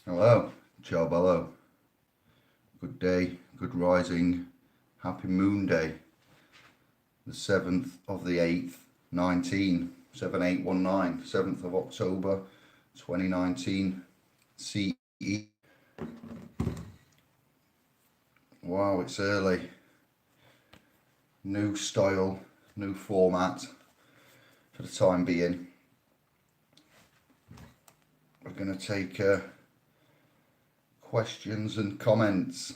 Hello, ciao bello. Good day, good rising, happy moon day. The 7th of the 8th, 7819, 7th of October 2019 CE. Wow, it's early. New style, new format for the time being. We're going to take questions and comments.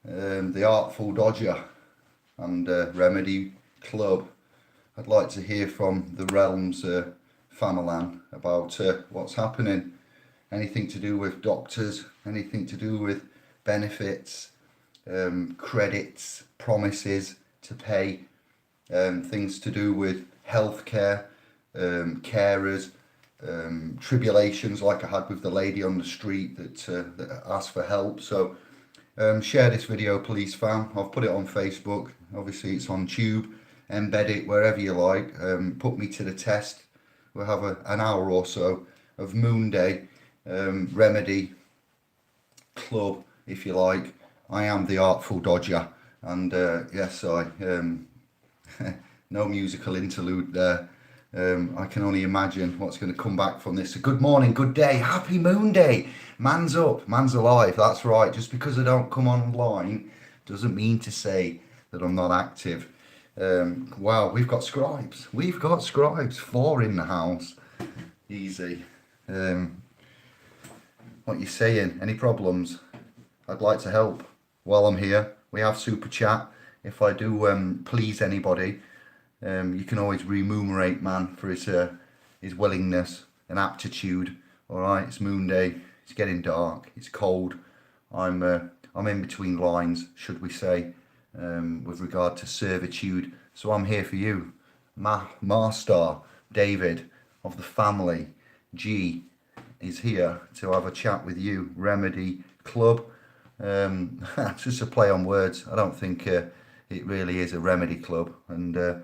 The Artful Dodger and Remedy Club. I'd like to hear from the Realms family about what's happening. Anything to do with doctors, anything to do with benefits, credits, promises to pay, things to do with healthcare, carers, tribulations like I had with the lady on the street that asked for help. So share this video, please, fam. I've put it on Facebook. Obviously, it's on Tube. Embed it wherever you like. Put me to the test. We'll have an hour or so of Moon Day Remedy Club, if you like. I am the Artful Dodger, and yes, no musical interlude there. I can only imagine what's going to come back from this. So good morning, good day, happy Moon Day. Man's up, man's alive. That's right. Just because I don't come online doesn't mean to say that I'm not active. Wow, we've got scribes. We've got scribes. 4 in the house. Easy. What you saying? Any problems? I'd like to help while I'm here. We have super chat. If I do please anybody, you can always remunerate man for his willingness and aptitude. All right, it's Moon Day. It's getting dark. It's cold. I'm in between lines, should we say, with regard to servitude. So I'm here for you, Marstar David of the family. G is here to have a chat with you. Remedy Club. It's just a play on words. I don't think it really is a remedy club, and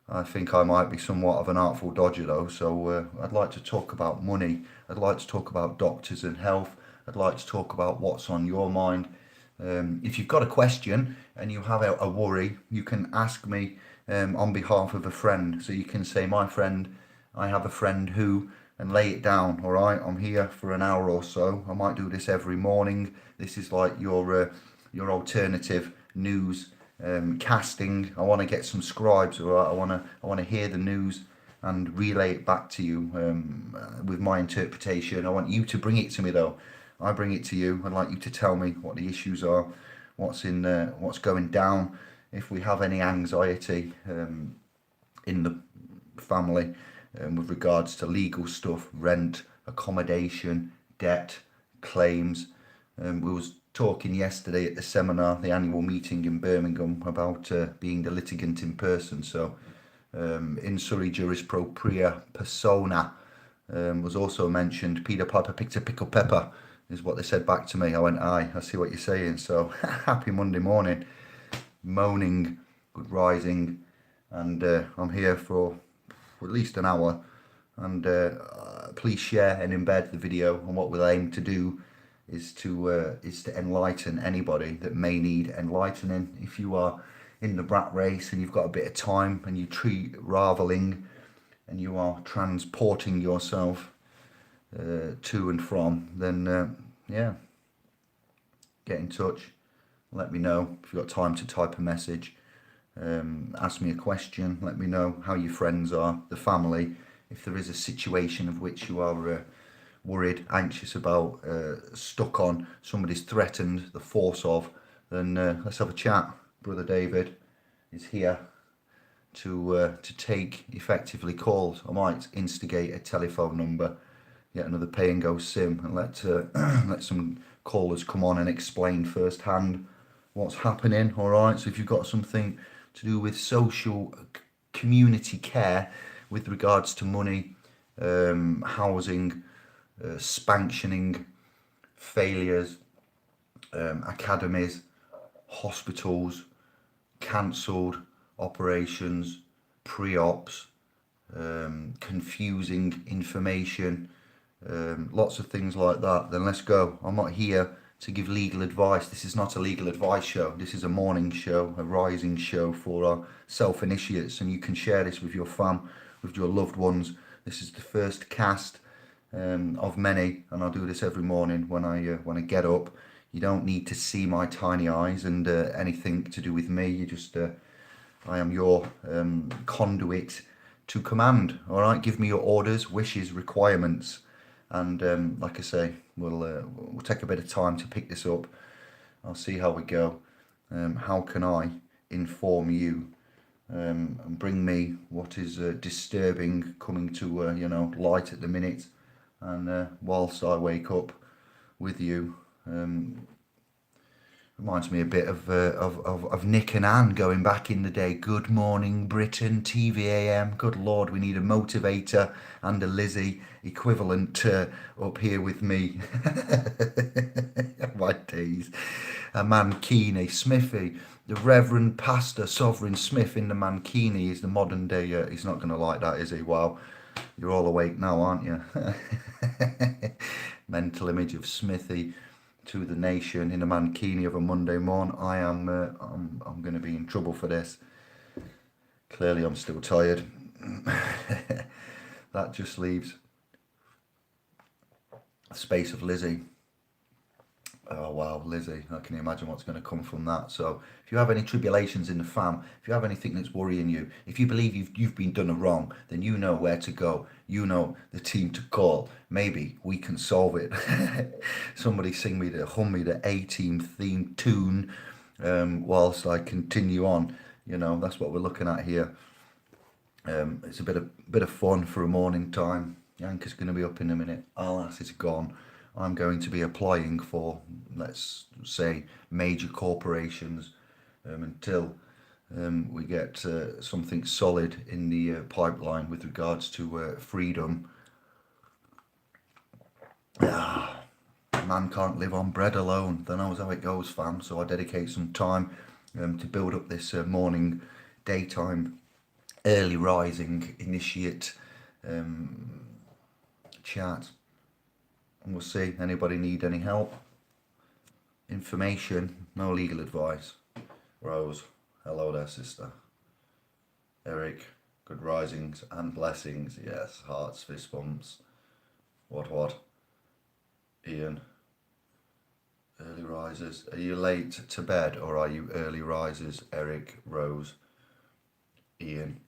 I think I might be somewhat of an artful dodger though. So I'd like to talk about money. I'd like to talk about doctors and health. I'd like to talk about what's on your mind. If you've got a question and you have a worry, you can ask me on behalf of a friend. So you can say, my friend, I have a friend who, and lay it down. All right, I'm here for an hour or so. I might do this every morning. This is like your alternative news casting. I want to get some scribes. All right, I want to hear the news and relay it back to you with my interpretation. I want you to bring it to me though. I bring it to you. I'd like you to tell me what the issues are, what's going down. If we have any anxiety in the family with regards to legal stuff, rent, accommodation, debt, claims. We was talking yesterday at the seminar, the annual meeting in Birmingham, about being the litigant in person. So in Surrey Jurispropria Persona was also mentioned. Peter Piper picked a pickle pepper is what they said back to me. I went, aye, I see what you're saying. So happy Monday morning. Moaning, good rising, and I'm here for at least an hour. And please share and embed the video. And what we'll aim to do is to enlighten anybody that may need enlightening. If you are in the rat race and you've got a bit of time and you treat raveling and you are transporting yourself to and from, then yeah, get in touch. Let me know if you've got time to type a message. Ask me a question. Let me know how your friends are, the family. If there is a situation of which you are worried, anxious about, stuck on, somebody's threatened, the force of, then let's have a chat. Brother David is here to take effectively calls. I might instigate a telephone number, get another pay and go sim, and let some callers come on and explain firsthand what's happening. All right. So if you've got something to do with social community care with regards to money, housing, sanctioning, failures, academies, hospitals, cancelled operations, pre-ops, confusing information, lots of things like that, then let's go. I'm not here to give legal advice. This is not a legal advice show. This is a morning show, a rising show for our self-initiates, and you can share this with your fam, with your loved ones. This is the first cast of many, and I'll do this every morning when I get up. You don't need to see my tiny eyes and anything to do with me. You just I am your conduit to command. All right, give me your orders, wishes, requirements, and like I say, we'll take a bit of time to pick this up. I'll see how we go. How can I inform you and bring me what is disturbing, coming to light at the minute, and whilst I wake up with you. Reminds me a bit of Nick and Anne going back in the day. Good morning, Britain, TVAM. Good Lord, we need a motivator and a Lizzie equivalent up here with me. My days. A Mankini, Smithy, the Reverend Pastor Sovereign Smith in the Mankini is the modern day. He's not going to like that, is he? Wow, you're all awake now, aren't you? Mental image of Smithy to the nation in a mankini of a Monday morning. I'm going to be in trouble for this. Clearly I'm still tired. That just leaves a space of Lizzie. Oh wow, Lizzie, I can imagine what's going to come from that. So if you have any tribulations in the fam, if you have anything that's worrying you, if you believe you've been done a wrong, then you know where to go. You know the team to call. Maybe we can solve it. Somebody hum me the A-Team theme tune whilst I continue on. You know, that's what we're looking at here. It's a bit of fun for a morning time. Yanka's going to be up in a minute. Alas, it's gone. I'm going to be applying for, let's say, major corporations until we get something solid in the pipeline with regards to freedom. Man can't live on bread alone. That knows how it goes, fam. So I dedicate some time to build up this morning, daytime, early rising initiate chat. And we'll see. Anybody need any help? Information, no legal advice. Rose, hello there, sister. Eric, good risings and blessings. Yes, hearts, fist bumps. What? Ian, early risers. Are you late to bed or are you early risers? Eric, Rose, Ian.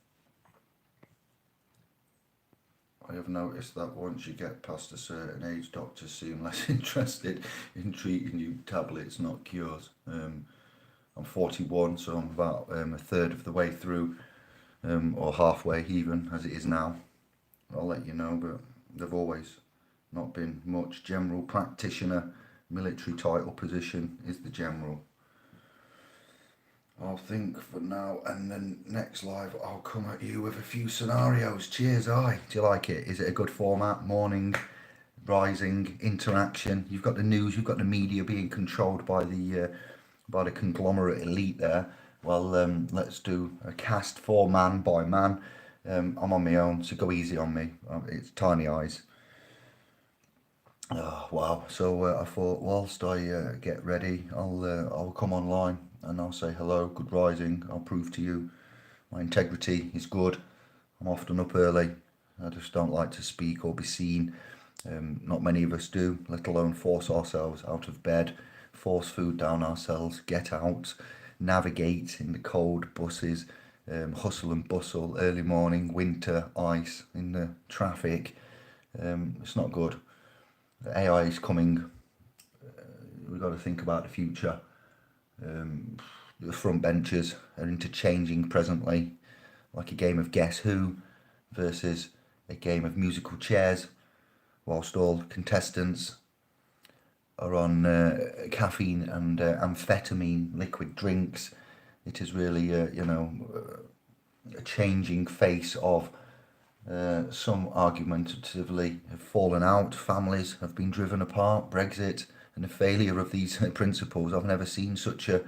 I have noticed that once you get past a certain age, doctors seem less interested in treating you tablets, not cures. I'm 41, so I'm about a third of the way through, or halfway even, as it is now. I'll let you know, but they've always not been much. General practitioner, military title position is the general. I'll think for now, and then next live I'll come at you with a few scenarios. Cheers, aye. Do you like it? Is it a good format? Morning, rising, interaction. You've got the news, you've got the media being controlled by the conglomerate elite there. Well, let's do a cast for man by man. I'm on my own, so go easy on me. It's tiny eyes. Oh, wow. So I thought whilst I get ready, I'll come online and I'll say hello, good rising. I'll prove to you my integrity is good. I'm often up early. I just don't like to speak or be seen. Not many of us do, let alone force ourselves out of bed, force food down ourselves, get out, navigate in the cold buses, hustle and bustle, early morning, winter, ice, in the traffic. It's not good. AI is coming. We've got to think about the future. The front benches are interchanging presently, like a game of Guess Who versus a game of musical chairs, whilst all contestants are on caffeine and amphetamine liquid drinks. It is really, a changing face of some argumentatively have fallen out, families have been driven apart, Brexit, and the failure of these principles. I've never seen such a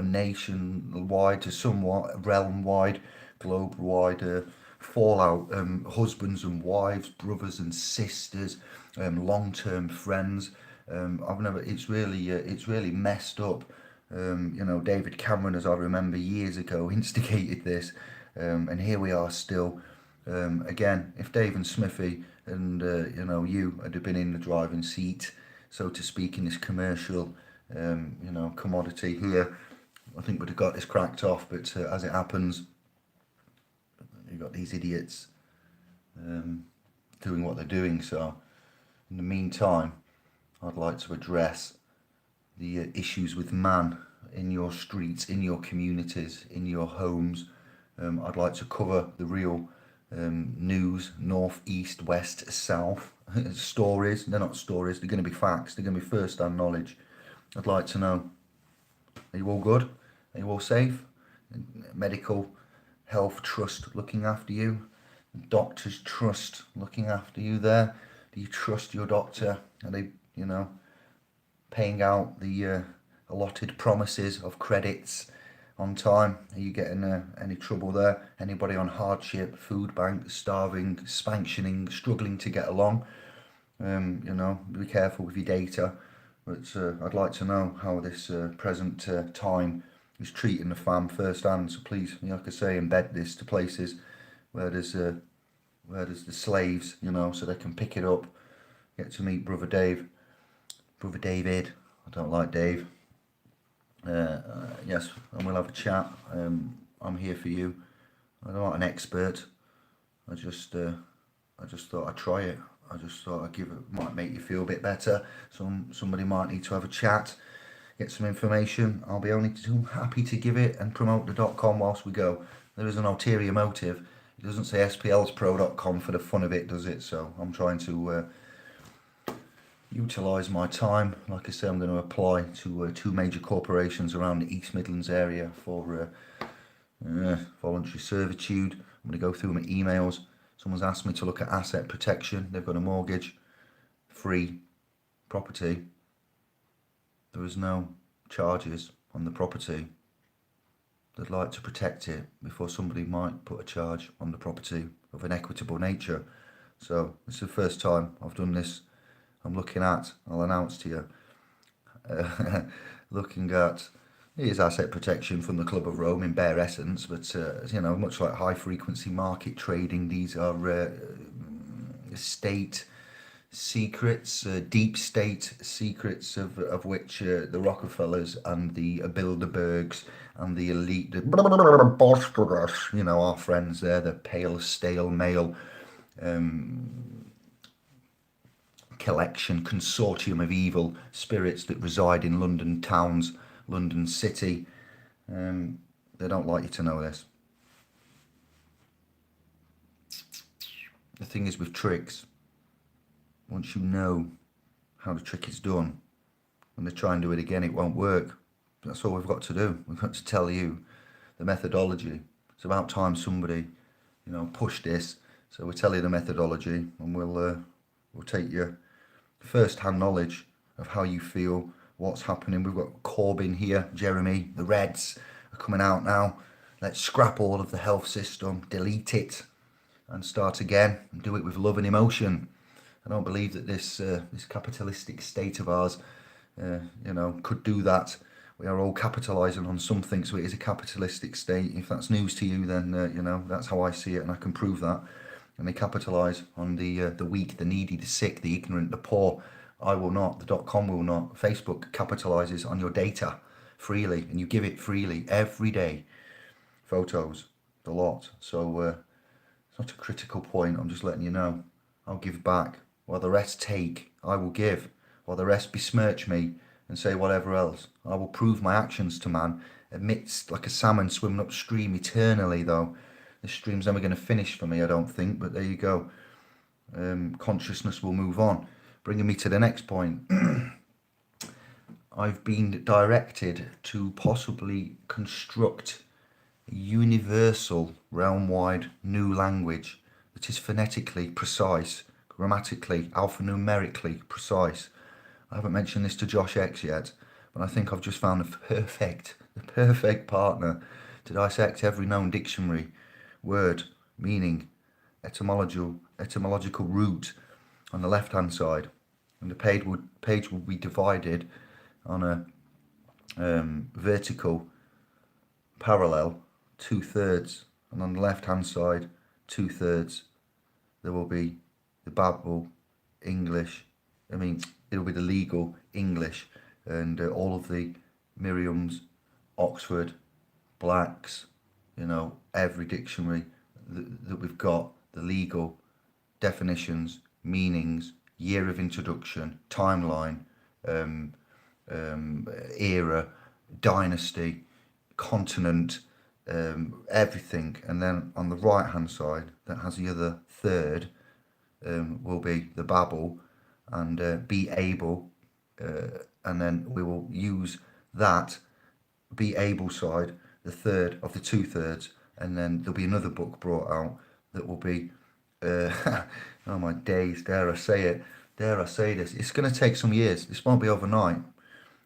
nation-wide to somewhat realm-wide, globe-wide fallout, husbands and wives, brothers and sisters, long-term friends. It's really messed up. David Cameron, as I remember years ago, instigated this, and here we are still. Again, if Dave and Smithy and you had been in the driving seat, so to speak, in this commercial, commodity here, I think we'd have got this cracked off. But as it happens, you've got these idiots doing what they're doing. So, in the meantime, I'd like to address the issues with man in your streets, in your communities, in your homes. I'd like to cover the real news, north, east, west, south, stories. They're not stories, they're going to be facts, they're going to be first-hand knowledge. I'd like to know, are you all good? Are you all safe? Medical health trust looking after you? Doctors trust looking after you there? Do you trust your doctor? Are they, paying out the allotted promises of credits on time? Are you getting any trouble there? Anybody on hardship, food bank, starving, sanctioning, struggling to get along? Be careful with your data. But I'd like to know how this present time is treating the fam firsthand. So please, like I say, embed this to places where there's the slaves, so they can pick it up. Get to meet Brother David. I don't like Dave. Yes, and we'll have a chat. I'm here for you. I'm not an expert. I just thought I'd try it. I just thought I'd give it, might make you feel a bit better. Somebody might need to have a chat, get some information. I'll be only too happy to give it and promote the .com whilst we go. There is an ulterior motive. It doesn't say splspro.com for the fun of it, does it? So I'm trying to utilise my time. Like I say, I'm going to apply to two major corporations around the East Midlands area for voluntary servitude. I'm going to go through my emails. Someone's asked me to look at asset protection. They've got a mortgage, free property. There is no charges on the property. They'd like to protect it before somebody might put a charge on the property of an equitable nature. So this is the first time I've done this. I'll announce to you, looking at, here's asset protection from the Club of Rome in bare essence, but much like high frequency market trading, these are state secrets, deep state secrets of which the Rockefellers and the Bilderbergs and the elite, our friends there, the pale, stale male collection, consortium of evil spirits that reside in London towns, London city. They don't like you to know this. The thing is with tricks, once you know how the trick is done, when they try and do it again, it won't work. That's all we've got to do. We've got to tell you the methodology. It's about time somebody, pushed this. So we'll tell you the methodology, and we'll take your first-hand knowledge of how you feel, what's happening. We've got Corbyn here, Jeremy, the Reds are coming out now. Let's scrap all of the health system, delete it, and start again, and do it with love and emotion. I don't believe that this capitalistic state of ours, could do that. We are all capitalising on something, so it is a capitalistic state. If that's news to you, then that's how I see it, and I can prove that. And they capitalise on the weak, the needy, the sick, the ignorant, the poor. I will not. The .com will not. Facebook capitalises on your data freely, and you give it freely every day. Photos, the lot. So it's not a critical point. I'm just letting you know. I'll give back. While the rest take, I will give. While the rest besmirch me and say whatever else, I will prove my actions to man, amidst like a salmon swimming upstream eternally, though. This stream's never going to finish for me, I don't think, but there you go. Consciousness will move on. Bringing me to the next point. I've been directed to possibly construct a universal, realm-wide new language that is phonetically precise, grammatically, alphanumerically precise. I haven't mentioned this to Josh X yet, but I think I've just found the perfect partner to dissect every known dictionary word meaning, etymological root on the left hand side, and the page would be divided on a vertical parallel 2/3, and on the left hand side 2/3 there will be the Bible English. It'll be the legal English, and all of the Merriam's, Oxford, Blacks, every dictionary that we've got, the legal definitions, meanings, year of introduction, timeline, era, dynasty, continent, everything. And then on the right hand side, that has the other third, will be the Babel, and be able, and then we will use that be able side, the third of the 2/3, and then there'll be another book brought out that will be oh my days, dare I say this, it's going to take some years, this won't be overnight,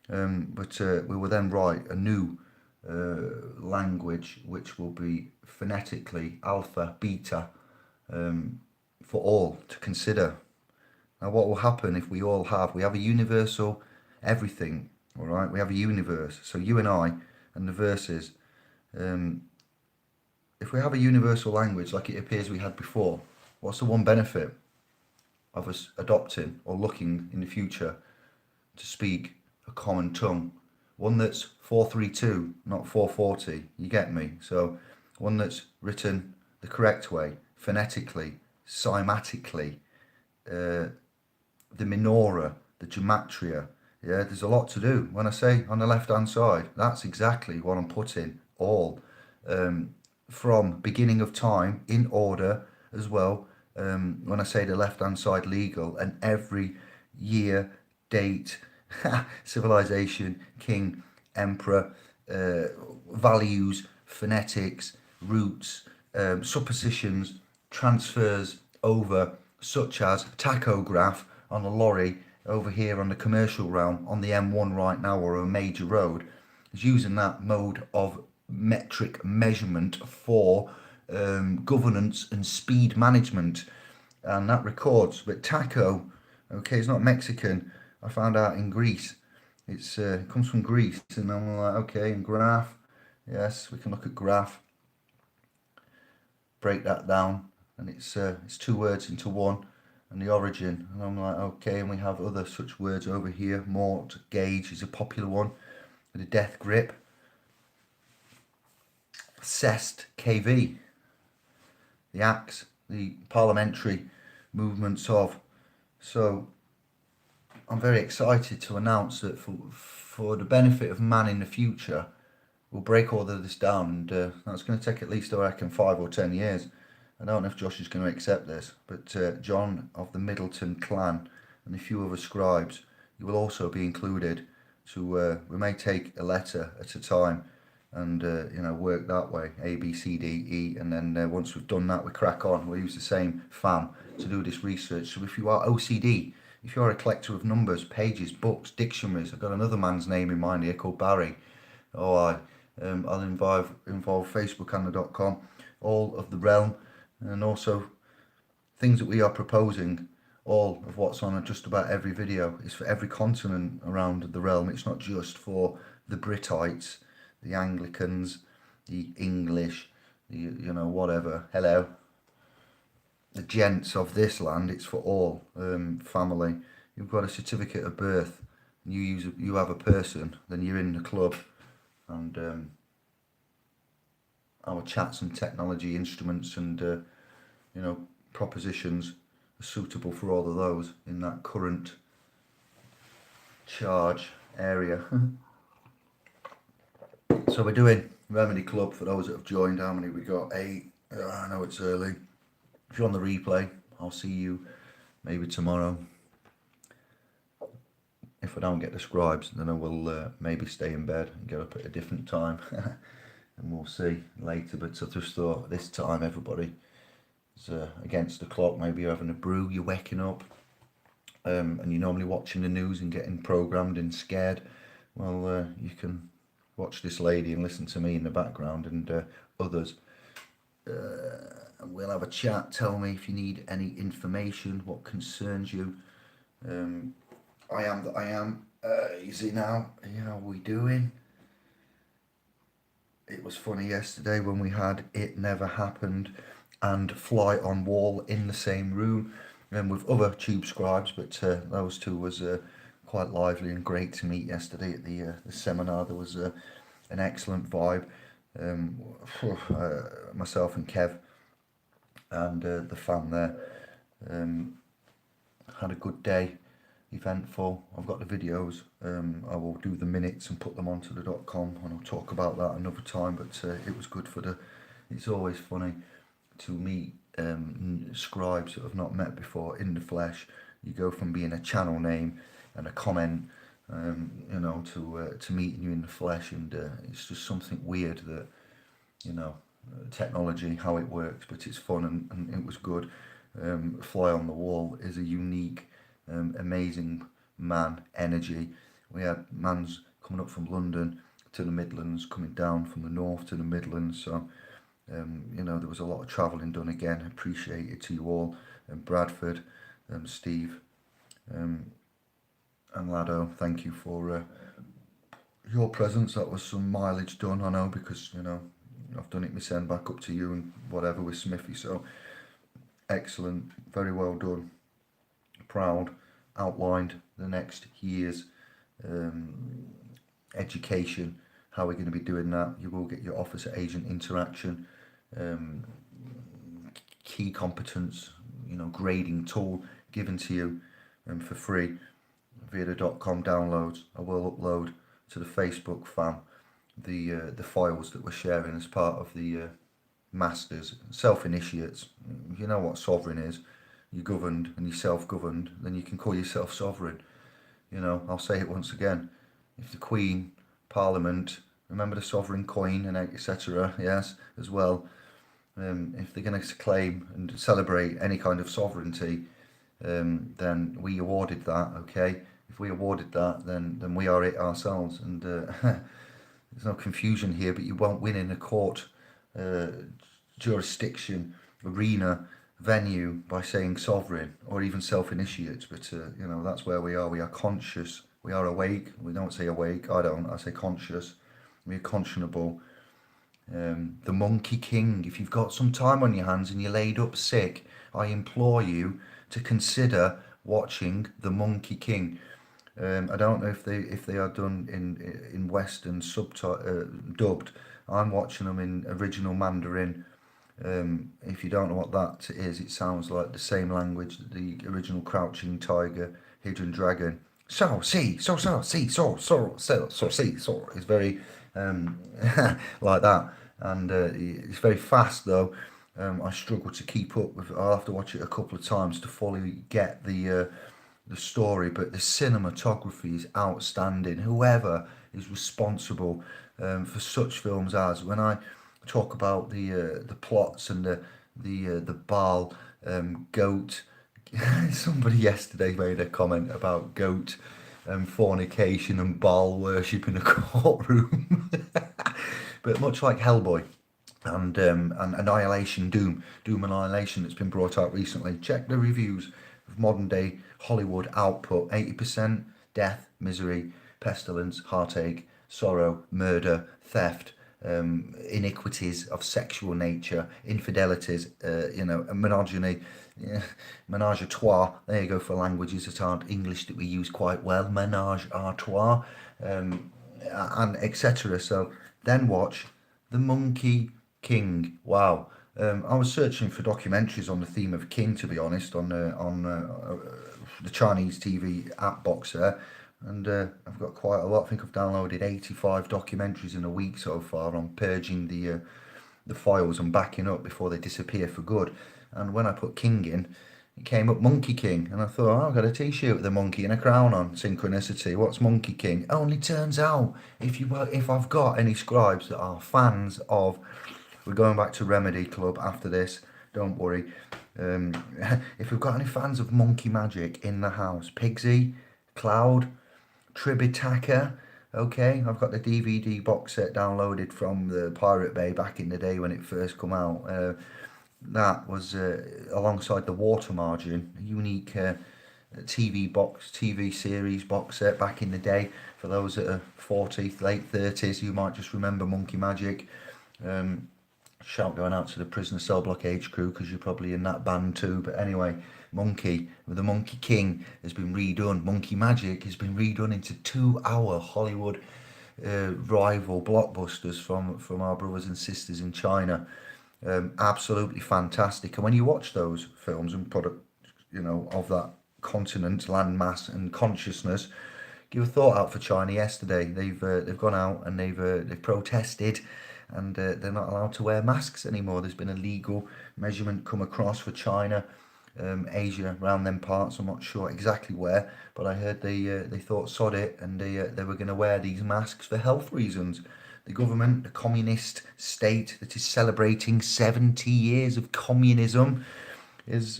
but we will then write a new language which will be phonetically alpha, beta, for all to consider. Now what will happen if we have a universal everything, all right? We have a universe, so you and I and the verses, if we have a universal language like it appears we had before, what's the one benefit of us adopting or looking in the future to speak a common tongue? One that's 432, not 440, you get me? So one that's written the correct way, phonetically, cymatically, the menorah, the gematria. Yeah, there's a lot to do. When I say on the left hand side, that's exactly what I'm putting, all, from beginning of time in order as well. When I say the left hand side, legal, and every year, date, civilization, king, emperor, values, phonetics, roots, suppositions, transfers over, such as tachograph on a lorry over here on the commercial realm on the M1 right now, or a major road, is using that mode of metric measurement for governance and speed management, and that records. But tacho, okay, it's not Mexican. I found out in Greece. It comes from Greece, and I'm like, okay, and graph, yes, we can look at graph, break that down, and it's 2 words into one, and the origin, and I'm like, okay, and we have other such words over here. Mort, gauge is a popular one, the death grip, cest, KV, the axe, the parliamentary movements of. So I'm very excited to announce that for the benefit of man in the future, we'll break all of this down, and that's going to take at least, I reckon, 5 or 10 years. I don't know if Josh is going to accept this, but John of the Middleton clan and a few other scribes, you will also be included. So we may take a letter at a time, and work that way, A, B, C, D, E, and then once we've done that, we crack on. We'll use the same fam to do this research. So if you are OCD, if you're a collector of numbers, pages, books, dictionaries, I've got another man's name in mind here called Barry. I'll involve Facebook.com, all of the realm, and also things that we are proposing. All of what's on just about every video is for every continent around the realm. It's not just for the Britites, the Anglicans, the English, the whatever. Hello, the gents of this land. It's for all family. You've got a certificate of birth, and you have a person, then you're in the club, and our chats and technology instruments and propositions are suitable for all of those in that current charge area. So we're doing Remedy Club for those that have joined. How many we got? 8. I know it's early. If you're on the replay, I'll see you maybe tomorrow. If I don't get the scribes, then I will maybe stay in bed and get up at a different time. And we'll see later. But I just thought this time everybody is against the clock. Maybe you're having a brew, you're waking up, and you're normally watching the news and getting programmed and scared. Well, you can watch this lady and listen to me in the background, and others. and we'll have a chat. Tell me if you need any information, what concerns you. I am that I am. Easy now. How are we doing? It was funny yesterday when we had It Never Happened and Fly on Wall in the same room, and with other tube scribes, but those two was quite lively and great to meet yesterday at the seminar. There was an excellent vibe. Myself and Kev and the fam there had a good day, eventful. I've got the videos. I will do the minutes and put them onto the .com, and I'll talk about that another time. But it was good for the. It's always funny to meet scribes that I've not met before in the flesh. You go from being a channel name and a comment, to meeting you in the flesh, and it's just something weird that, technology, how it works, but it's fun and it was good. Fly on the Wall is a unique, amazing man energy. We had mans coming up from London to the Midlands, coming down from the north to the Midlands, so there was a lot of travelling done again. Appreciate it to you all, and Bradford, Steve, and Lado, thank you for your presence. That was some mileage done, I know, because I've done it myself back up to you and whatever with Smithy, so excellent, very well done. Proud, outlined the next year's education, how we're going to be doing that. You will get your officer agent interaction, key competence, grading tool given to you for free via the .com downloads. I will upload to the Facebook fam the files that we're sharing as part of the masters, self-initiates. You know what sovereign is. You're governed and you're self-governed, then you can call yourself sovereign. I'll say it once again. If the Queen, Parliament, remember the sovereign coin and etc., yes, as well, if they're going to claim and celebrate any kind of sovereignty, then we awarded that, okay? If we awarded that, then we are it ourselves, and there's no confusion here, but you won't win in a court jurisdiction, arena, venue by saying sovereign or even self-initiates, but that's where we are. We are conscious, we are awake. We don't say awake, I say conscious. We are conscionable. The Monkey King. If you've got some time on your hands and you're laid up sick, I implore you to consider watching The Monkey King. I don't know if they are done in Western dubbed. I'm watching them in original Mandarin. If you don't know what that is, it sounds like the same language that the original Crouching Tiger, Hidden Dragon. So see, so see, so see, so. It's very like that, and it's very fast though. I struggle to keep up with. I'll have to watch it a couple of times to fully get the story, but the cinematography is outstanding. Whoever is responsible for such films as, when I talk about the plots and the Baal goat. Somebody yesterday made a comment about goat fornication and Baal worship in a courtroom. But much like Hellboy and Annihilation, Doom Annihilation that's been brought out recently, check the reviews of modern day Hollywood output. 80% death, misery, pestilence, heartache, sorrow, murder, theft, iniquities of sexual nature, infidelities, misogyny, menage a trois. There you go for languages that aren't English that we use quite well. Menage a trois, and etc. So then watch The Monkey King. Wow. I was searching for documentaries on the theme of King, to be honest, on the Chinese TV app box there. And I've got quite a lot. I think I've downloaded 85 documentaries in a week so far on purging the files and backing up before they disappear for good. And when I put King in, it came up Monkey King. And I thought, I've got a t-shirt with a monkey and a crown on. Synchronicity. What's Monkey King? Only turns out, if I've got any scribes that are fans of... We're going back to Remedy Club after this. Don't worry. If we've got any fans of monkey magic in the house, Pigsy, Cloud, Tribitaka, okay, I've got the DVD box set downloaded from the Pirate Bay back in the day when it first come out. that was alongside the Water Margin, a unique TV series box set back in the day. For those that are 40s, late 30s, you might just remember Monkey Magic. Shout going out to the Prisoner Cell Block age crew because you're probably in that band too. But anyway, Monkey, the Monkey King has been redone. Monkey Magic has been redone into 2-hour Hollywood rival blockbusters from our brothers and sisters in China. Absolutely fantastic. And when you watch those films and product, of that continent, landmass, and consciousness, give a thought out for China yesterday. They've gone out and they've protested, and they're not allowed to wear masks anymore. There's been a legal measurement come across for China, Asia, around them parts. I'm not sure exactly where, but I heard they thought sod it, and they were going to wear these masks for health reasons. The government, the communist state that is celebrating 70 years of communism, is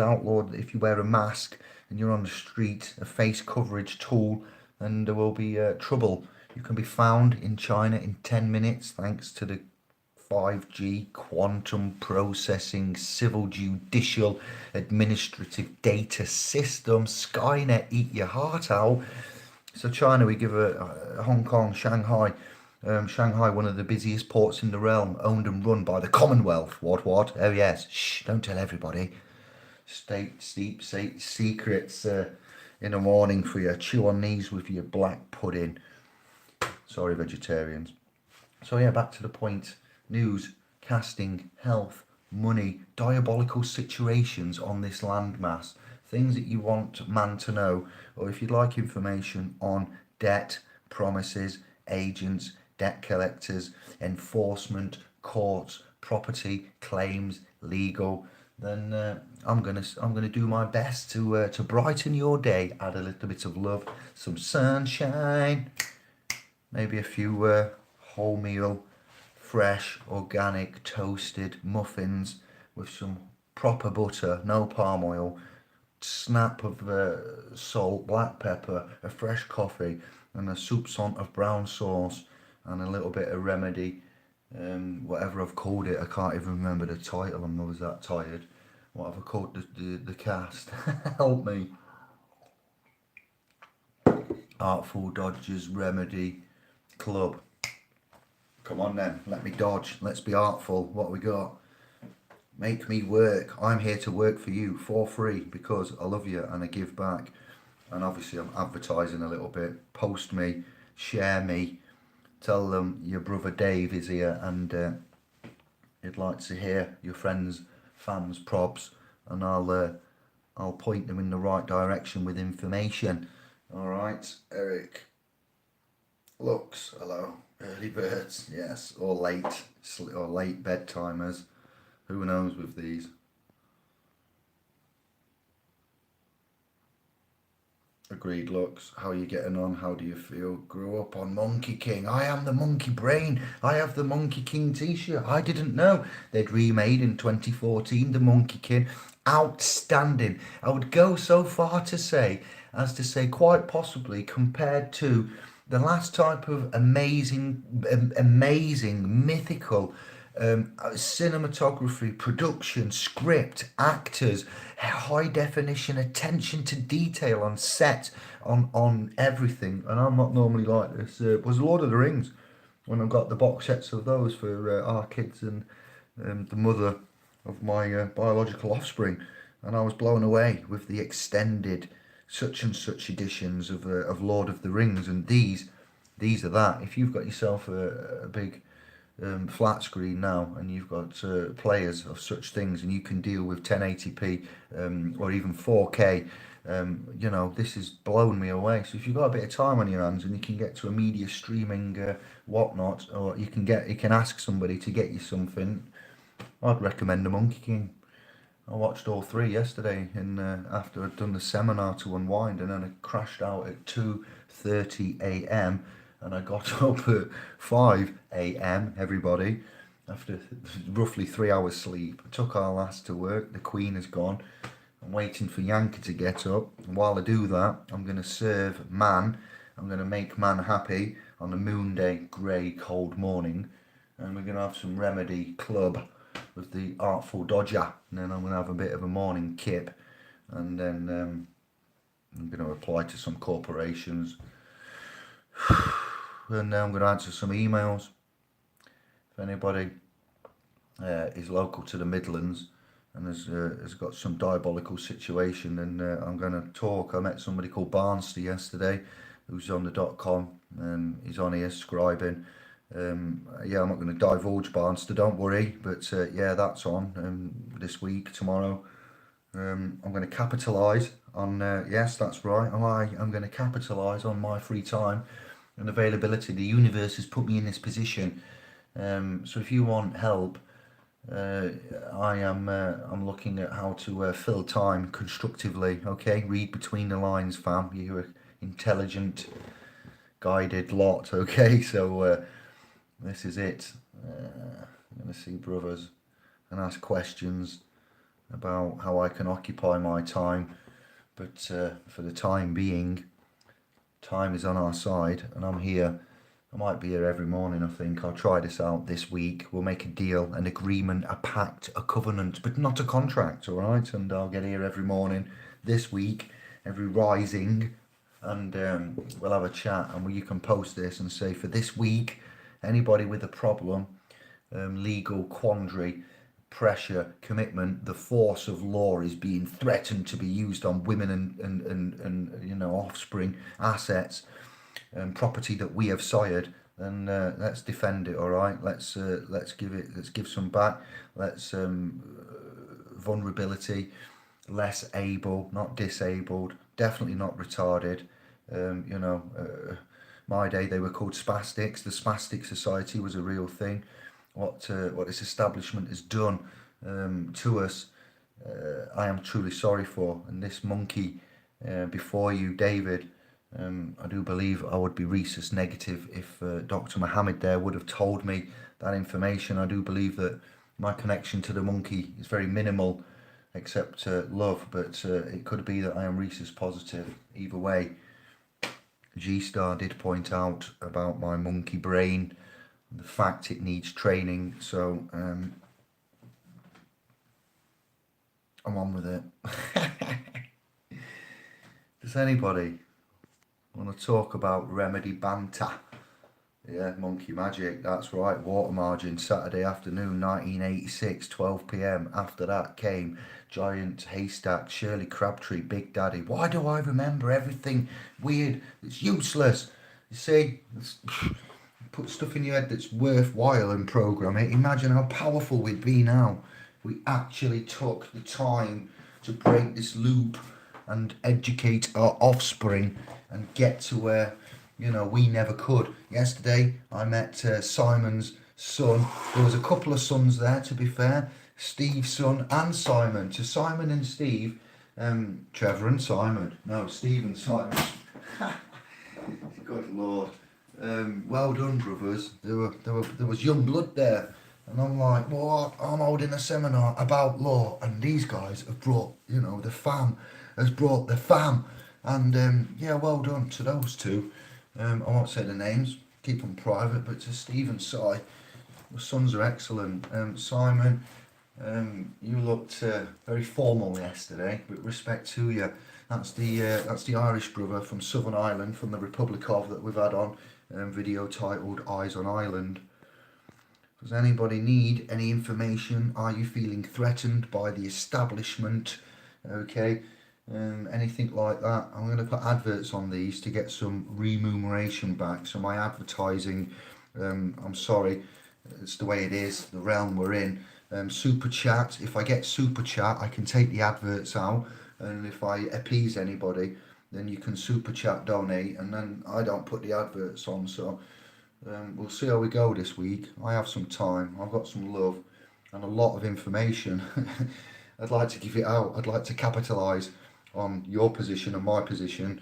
outlawed if you wear a mask and you're on the street, a face coverage tool, then there will be trouble. You can be found in China in 10 minutes thanks to the 5G quantum processing civil judicial administrative data system. Skynet, eat your heart out. So China, we give a Hong Kong, Shanghai. Shanghai, one of the busiest ports in the realm, owned and run by the Commonwealth. What? Oh yes, shh, don't tell everybody. State secrets in the morning for you. Chew on these with your black pudding. Sorry, vegetarians. So yeah, back to the point. News, casting, health, money, diabolical situations on this landmass. Things that you want man to know, or if you'd like information on debt, promises, agents, debt collectors, enforcement, courts, property, claims, legal, then I'm gonna do my best to brighten your day. Add a little bit of love, some sunshine, maybe a few wholemeal, fresh, organic, toasted muffins with some proper butter, no palm oil, snap of salt, black pepper, a fresh coffee, and a soupçon of brown sauce, and a little bit of remedy, whatever I've called it. I can't even remember the title. I was that tired. What have I called the cast? Help me. Artful Dodgers Remedy Club. Come on then, let me dodge. Let's be artful. What we got? Make me work. I'm here to work for you for free because I love you and I give back. And obviously I'm advertising a little bit. Post me, share me, tell them your brother Dave is here and he'd like to hear your friends, fams, probs, and I'll point them in the right direction with information. All right, Eric. Looks, hello. Early birds, yes, or late bedtimers. Who knows with these? Agreed, Lux. How are you getting on? How do you feel? Grew up on Monkey King. I am the Monkey Brain. I have the Monkey King t-shirt. I didn't know they'd remade in 2014 the Monkey King. Outstanding. I would go so far to say quite possibly compared to the last type of amazing, mythical cinematography, production, script, actors, high definition, attention to detail on set, on everything. And I'm not normally like this. Was Lord of the Rings, when I got the box sets of those for our kids and the mother of my biological offspring, and I was blown away with the extended such and such editions of Lord of the Rings, and these are that. If you've got yourself a big flat screen now and you've got players of such things and you can deal with 1080p or even 4K, this has blown me away. So if you've got a bit of time on your hands and you can get to a media streaming whatnot, or you can ask somebody to get you something, I'd recommend the Monkey King. I watched all three yesterday after I'd done the seminar to unwind, and then I crashed out at 2:30 a.m. and I got up at 5 a.m. everybody, after roughly 3 hours sleep. I took our last to work. The Queen is gone. I'm waiting for Yanka to get up. And while I do that, I'm going to serve man. I'm going to make man happy on a moon day, grey, cold morning. And we're going to have some Remedy Club with the Artful Dodger, and then I'm going to have a bit of a morning kip, and then I'm going to apply to some corporations, and then I'm going to answer some emails. If anybody is local to the Midlands and has got some diabolical situation, then I'm going to talk. I met somebody called Barnster yesterday, who's on the .com, and he's on here scribing. Yeah, I'm not going to divulge Barnster, don't worry, but yeah, that's on this week, tomorrow. I'm going to capitalise on, yes, that's right, I'm going to capitalise on my free time and availability. The universe has put me in this position. So if you want help, I'm looking at how to fill time constructively. Okay, read between the lines, fam. You're an intelligent, guided lot. Okay, so this is it. I'm gonna see brothers and ask questions about how I can occupy my time. But for the time being, time is on our side, and I'm here. I might be here every morning, I think. I'll try this out this week. We'll make a deal, an agreement, a pact, a covenant, but not a contract, all right? And I'll get here every morning this week, every rising, and we'll have a chat, and you can post this and say, for this week, anybody with a problem, legal quandary, pressure, commitment, the force of law is being threatened to be used on women and offspring, assets, property that we have sired, then let's defend it. All right, let's give some back. Let's vulnerability, less able, not disabled, definitely not retarded. My day they were called spastics. The Spastic Society was a real thing. What this establishment has done to us, I am truly sorry for. And this monkey before you, David. I do believe I would be rhesus negative if Dr. Mohammed there would have told me that information. I do believe that my connection to the monkey is very minimal, except love, but it could be that I am rhesus positive. Either way, G-Star did point out about my monkey brain, the fact it needs training, so I'm on with it. Does anybody want to talk about remedy banter? Yeah, monkey magic, that's right. Water margin, Saturday afternoon 1986, 12 p.m. After that came Giant Haystack, Shirley Crabtree, Big Daddy. Why do I remember everything weird? It's useless. You see, put stuff in your head that's worthwhile and program it. Imagine how powerful we'd be now if we actually took the time to break this loop and educate our offspring and get to where, we never could. Yesterday, I met Simon's son. There was a couple of sons there, to be fair. Steve's son and Simon. To Simon and Steve, Trevor and Simon. No, Steve and Simon. Good Lord. Well done, brothers. There was young blood there. And I'm like, what? I'm holding a seminar about law, and these guys have brought, the fam has brought the fam. And yeah, well done to those two. I won't say the names, keep them private, but to Steve and Si, the sons are excellent. Simon, you looked very formal yesterday, with respect to you. That's the Irish brother from Southern Ireland, from the Republic of, that we've had on, video titled Eyes on Ireland. Does anybody need any information? Are you feeling threatened by the establishment? Okay. Anything like that. I'm going to put adverts on these to get some remuneration back. So my advertising, I'm sorry, it's the way it is, the realm we're in. Super chat, if I get super chat, I can take the adverts out, and if I appease anybody, then you can super chat donate, and then I don't put the adverts on. So we'll see how we go this week. I have some time, I've got some love and a lot of information. I'd like to give it out. I'd like to capitalise on your position and my position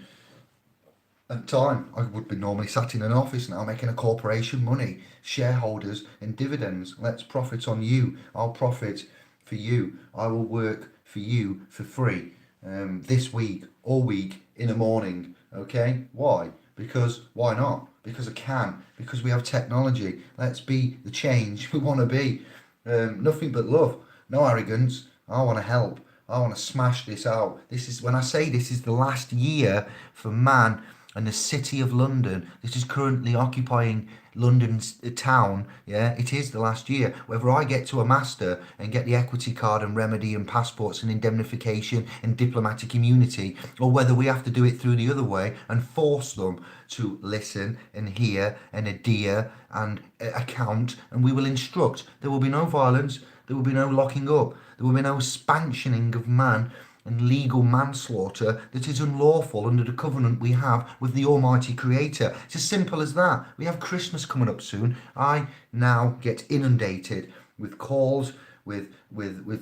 at time. I would be normally sat in an office now making a corporation money, shareholders and dividends. Let's profit on you. I'll profit for you. I will work for you for free this week, all week, in the morning. Okay? Why? Because why not? Because I can. Because we have technology. Let's be the change we want to be. Nothing but love, no arrogance. I want to help. I want to smash this out. This is when I say this is the last year for man and the city of London. This is currently occupying London's town. Yeah, it is the last year. Whether I get to a master and get the equity card and remedy and passports and indemnification and diplomatic immunity, or whether we have to do it through the other way and force them to listen and hear and adhere and account, and we will instruct. There will be no violence. There will be no locking up. There will be no sanctioning of man and legal manslaughter that is unlawful under the covenant we have with the Almighty Creator. It's as simple as that. We have Christmas coming up soon. I now get inundated with calls, with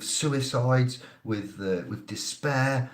suicides, with despair.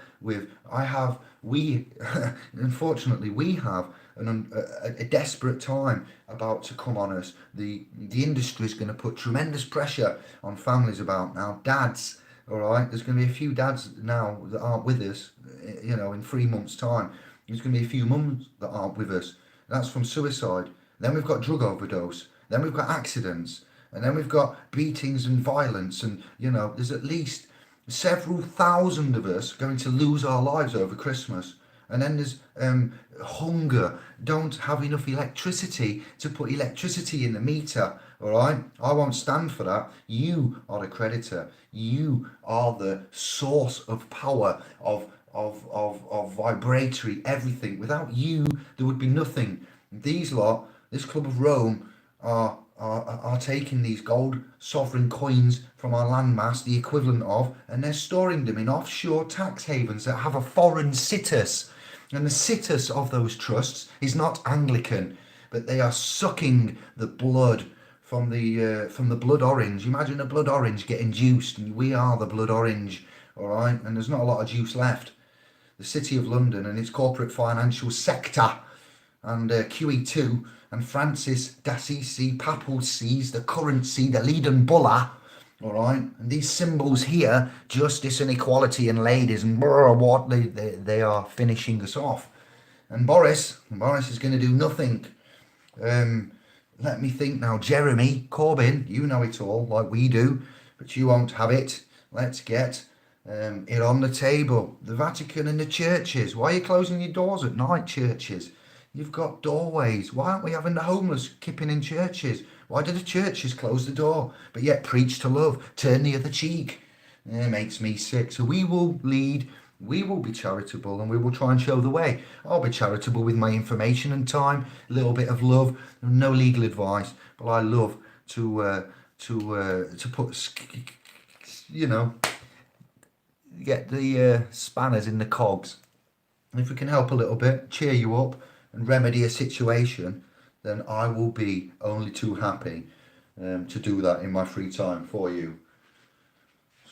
Unfortunately, we have a desperate time about to come on us. The industry is going to put tremendous pressure on families about now. Dads, all right, there's going to be a few dads now that aren't with us, in 3 months' time. There's going to be a few mums that aren't with us. That's from suicide. Then we've got drug overdose. Then we've got accidents. And then we've got beatings and violence. And, there's at least several thousand of us going to lose our lives over Christmas. And then there's hunger, don't have enough electricity to put electricity in the meter, all right? I won't stand for that. You are the creditor. You are the source of power, of vibratory everything. Without you, there would be nothing. These lot, this Club of Rome, are taking these gold sovereign coins from our landmass, the equivalent of, and they're storing them in offshore tax havens that have a foreign situs. And the situs of those trusts is not Anglican, but they are sucking the blood from the blood orange. Imagine a blood orange getting juiced, and we are the blood orange, all right? And there's not a lot of juice left. The City of London and its corporate financial sector, and QE2 and Francis d'Assisi, papal sees, the currency, the Leiden Bulla, all right? And these symbols here, justice and equality and ladies and what, they are finishing us off. And Boris is going to do nothing. Let me think now. Jeremy Corbyn, you know it all like we do, but you won't have it. Let's get it on the table. The Vatican and the churches. Why are you closing your doors at night, churches? You've got doorways. Why aren't we having the homeless kipping in churches? Why do the churches close the door, but yet preach to love, turn the other cheek? It makes me sick. So we will lead, we will be charitable, and we will try and show the way. I'll be charitable with my information and time, a little bit of love, no legal advice, but I love to put, get the spanners in the cogs. And if we can help a little bit, cheer you up, and remedy a situation, then I will be only too happy to do that in my free time for you.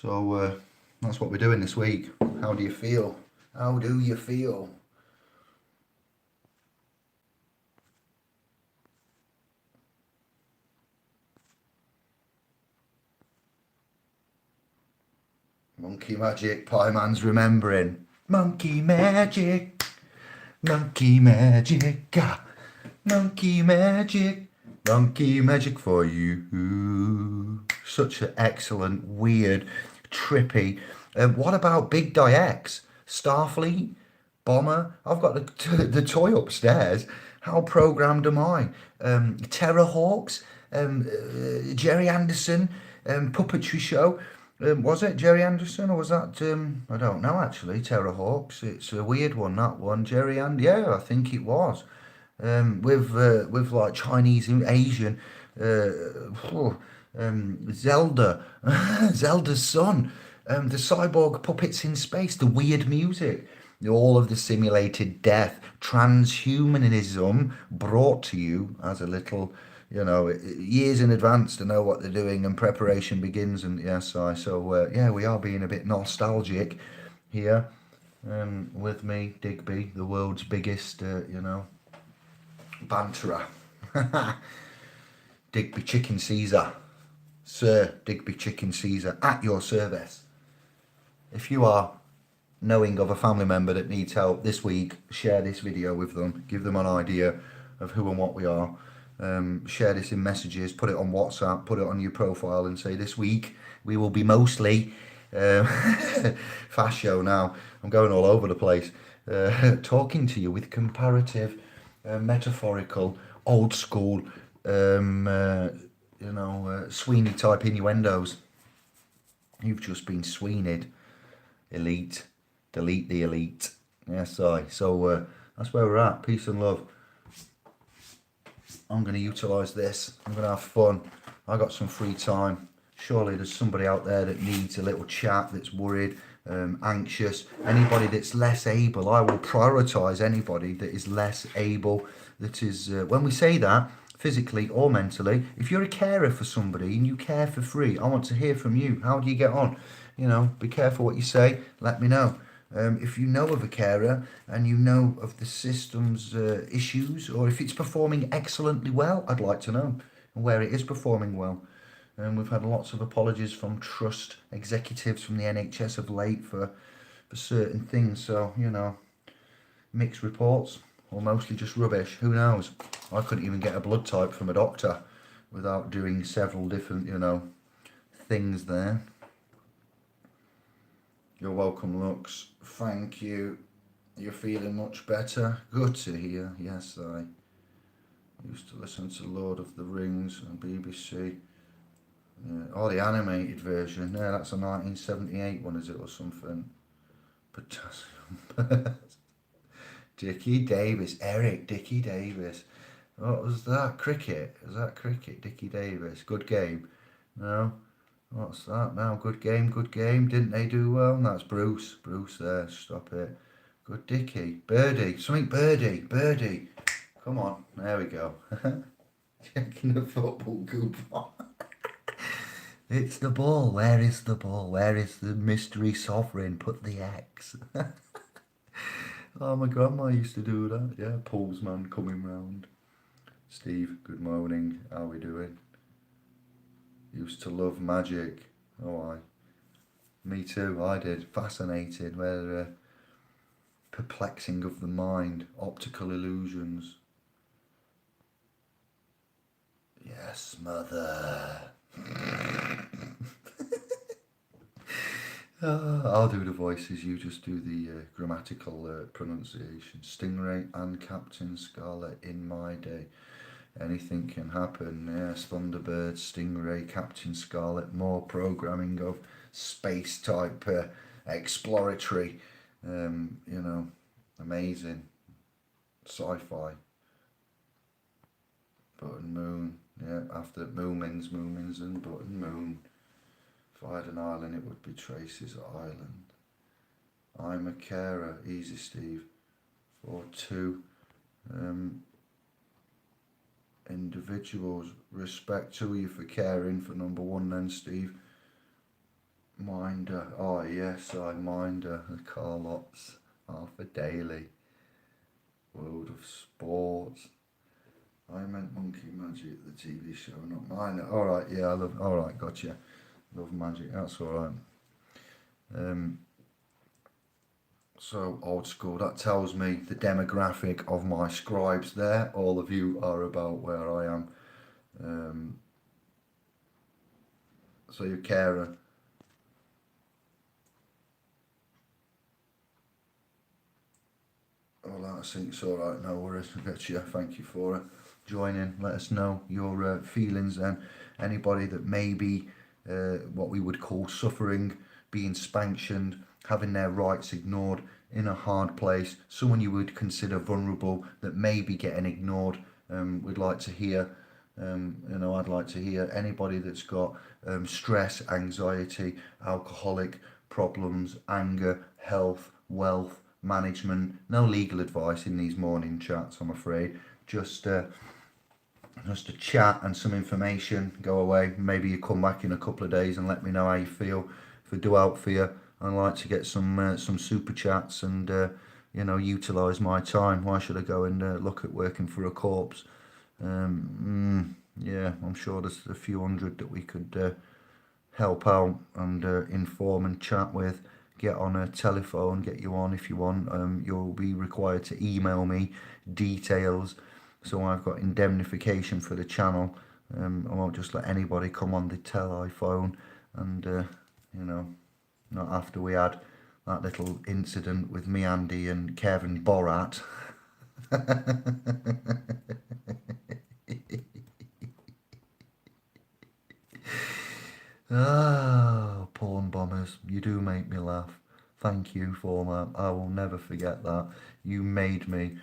So that's what we're doing this week. How do you feel? How do you feel? Monkey magic, Pie Man's remembering. Monkey magic, monkey magic, monkey magic for you. Such an excellent, weird, trippy. What about Big Die X? Starfleet? Bomber? I've got the toy upstairs. How programmed am I? Terrorhawks? Jerry Anderson? Puppetry show? Was it Jerry Anderson, or was that, I don't know actually, Terrorhawks? It's a weird one, that one. Yeah, I think it was. With like Chinese and Asian, Zelda, Zelda's son, the cyborg puppets in space, the weird music, all of the simulated death, transhumanism brought to you as a little, years in advance to know what they're doing, and preparation begins. And yes, we are being a bit nostalgic here, with me, Digby, the world's biggest, banterer. Digby Chicken Caesar. Sir Digby Chicken Caesar, at your service. If you are knowing of a family member that needs help this week, share this video with them. Give them an idea of who and what we are. Share this in messages, put it on WhatsApp, put it on your profile and say this week we will be mostly um, fast show now. I'm going all over the place. Talking to you with comparative, metaphorical, old school, Sweeney type innuendos. You've just been Sweeneyed. Elite. Delete the elite. Yes, So that's where we're at. Peace and love. I'm going to utilise this. I'm going to have fun. I got some free time. Surely there's somebody out there that needs a little chat, that's worried, anxious. Anybody that's less able, I will prioritise anybody that is less able. That is, when we say that, physically or mentally, if you're a carer for somebody and you care for free, I want to hear from you. How do you get on? Be careful what you say. Let me know. If you know of a carer and you know of the system's issues, or if it's performing excellently well, I'd like to know where it is performing well. We've had lots of apologies from trust executives from the NHS of late for certain things. So, mixed reports or mostly just rubbish. Who knows? I couldn't even get a blood type from a doctor without doing several different, things there. You're welcome, Lux. Thank you. You're feeling much better. Good to hear. Yes, I used to listen to Lord of the Rings and BBC. Oh, the animated version. Yeah, that's a 1978 one, is it, or something? Potassium. Dickie Davis. Eric Dickie Davis. What was that? Cricket? Is that cricket? Dickie Davis. Good game. No? What's that now? Good game, good game. Didn't they do well? That's Bruce. Bruce there. Stop it. Good Dickie. Birdie. Something Birdie. Birdie. Come on. There we go. Checking the football coupon. It's the ball. Where is the ball? Where is the mystery sovereign? Put the X. Oh, my grandma used to do that. Yeah, Paul's man coming round. Steve, good morning. How are we doing? Used to love magic. Oh, me too, I did. Fascinated. Where perplexing of the mind. Optical illusions. Yes, mother. I'll do the voices, you just do the grammatical pronunciation. Stingray and Captain Scarlet in my day. Anything can happen. Yes, Thunderbird, Stingray, Captain Scarlet, more programming of space type exploratory, amazing sci-fi. Button Moon, yeah, after Moomins and Button Moon. If I had an island, it would be Tracy's Island. I'm a carer, easy Steve. 4-2. Individuals, respect to you for caring for number one then, Steve. Minder, oh yes, I Minder, the car lots, Arthur Daly, World of Sports. I meant Monkey Magic, the TV show, not Minder. Alright, yeah, alright, gotcha. Love magic, that's alright. So old school, that tells me the demographic of my scribes there. All of you are about where I am. So your carer. Oh, I think it's alright, no worries, I get you, thank you for it. Join in, let us know your feelings then. Anybody that may be what we would call suffering, being sanctioned, having their rights ignored, in a hard place, someone you would consider vulnerable that may be getting ignored. We'd like to hear, I'd like to hear anybody that's got stress, anxiety, alcoholic problems, anger, health, wealth, management. No legal advice in these morning chats, I'm afraid. Just a chat and some information. Go away. Maybe you come back in a couple of days and let me know how you feel. If I do out for you, I'd like to get some super chats and utilise my time. Why should I go and look at working for a corpse? Yeah, I'm sure there's a few hundred that we could help out and inform and chat with. Get on a telephone, get you on if you want. You'll be required to email me details so I've got indemnification for the channel. I won't just let anybody come on the telephone and, you know, not after we had that little incident with me, Andy and Kevin Borat. Ah, porn bombers, you do make me laugh. Thank you for that. I will never forget that. You made me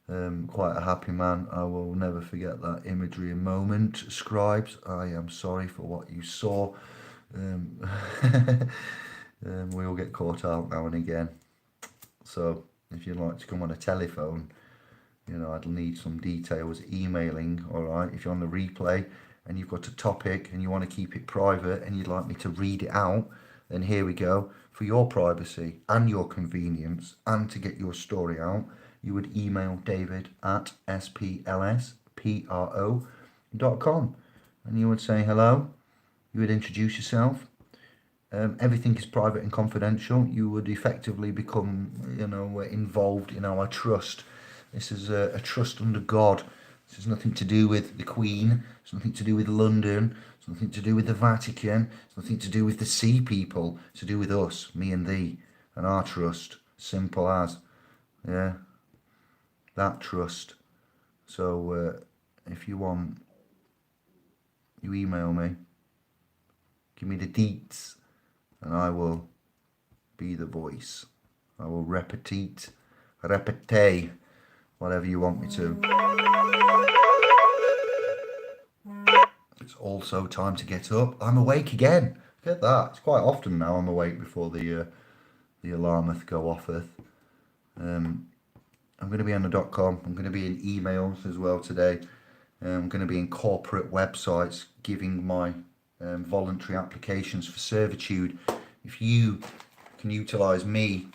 quite a happy man. I will never forget that imagery and moment. Scribes, I am sorry for what you saw. We all get caught out now and again. So if you'd like to come on a telephone, you know, I'd need some details, emailing, all right? If you're on the replay and you've got a topic and you want to keep it private and you'd like me to read it out, then here we go. For your privacy and your convenience and to get your story out, you would email David at splspro.com and you would say hello. You would introduce yourself. Everything is private and confidential. You would effectively become, you know, involved in our trust. This is a trust under God. This has nothing to do with the Queen. It's nothing to do with London. It's nothing to do with the Vatican. It's nothing to do with the sea people. It's to do with us, me and thee, and our trust. Simple as. Yeah. That trust. So if you want, you email me. Give me the deets. And I will be the voice. I will repete, whatever you want me to. It's also time to get up. I'm awake again. Get that. It's quite often now I'm awake before the alarmeth go offeth. I'm going to be on the .com. I'm going to be in emails as well today. I'm going to be in corporate websites giving my voluntary applications for servitude. If you can utilise me,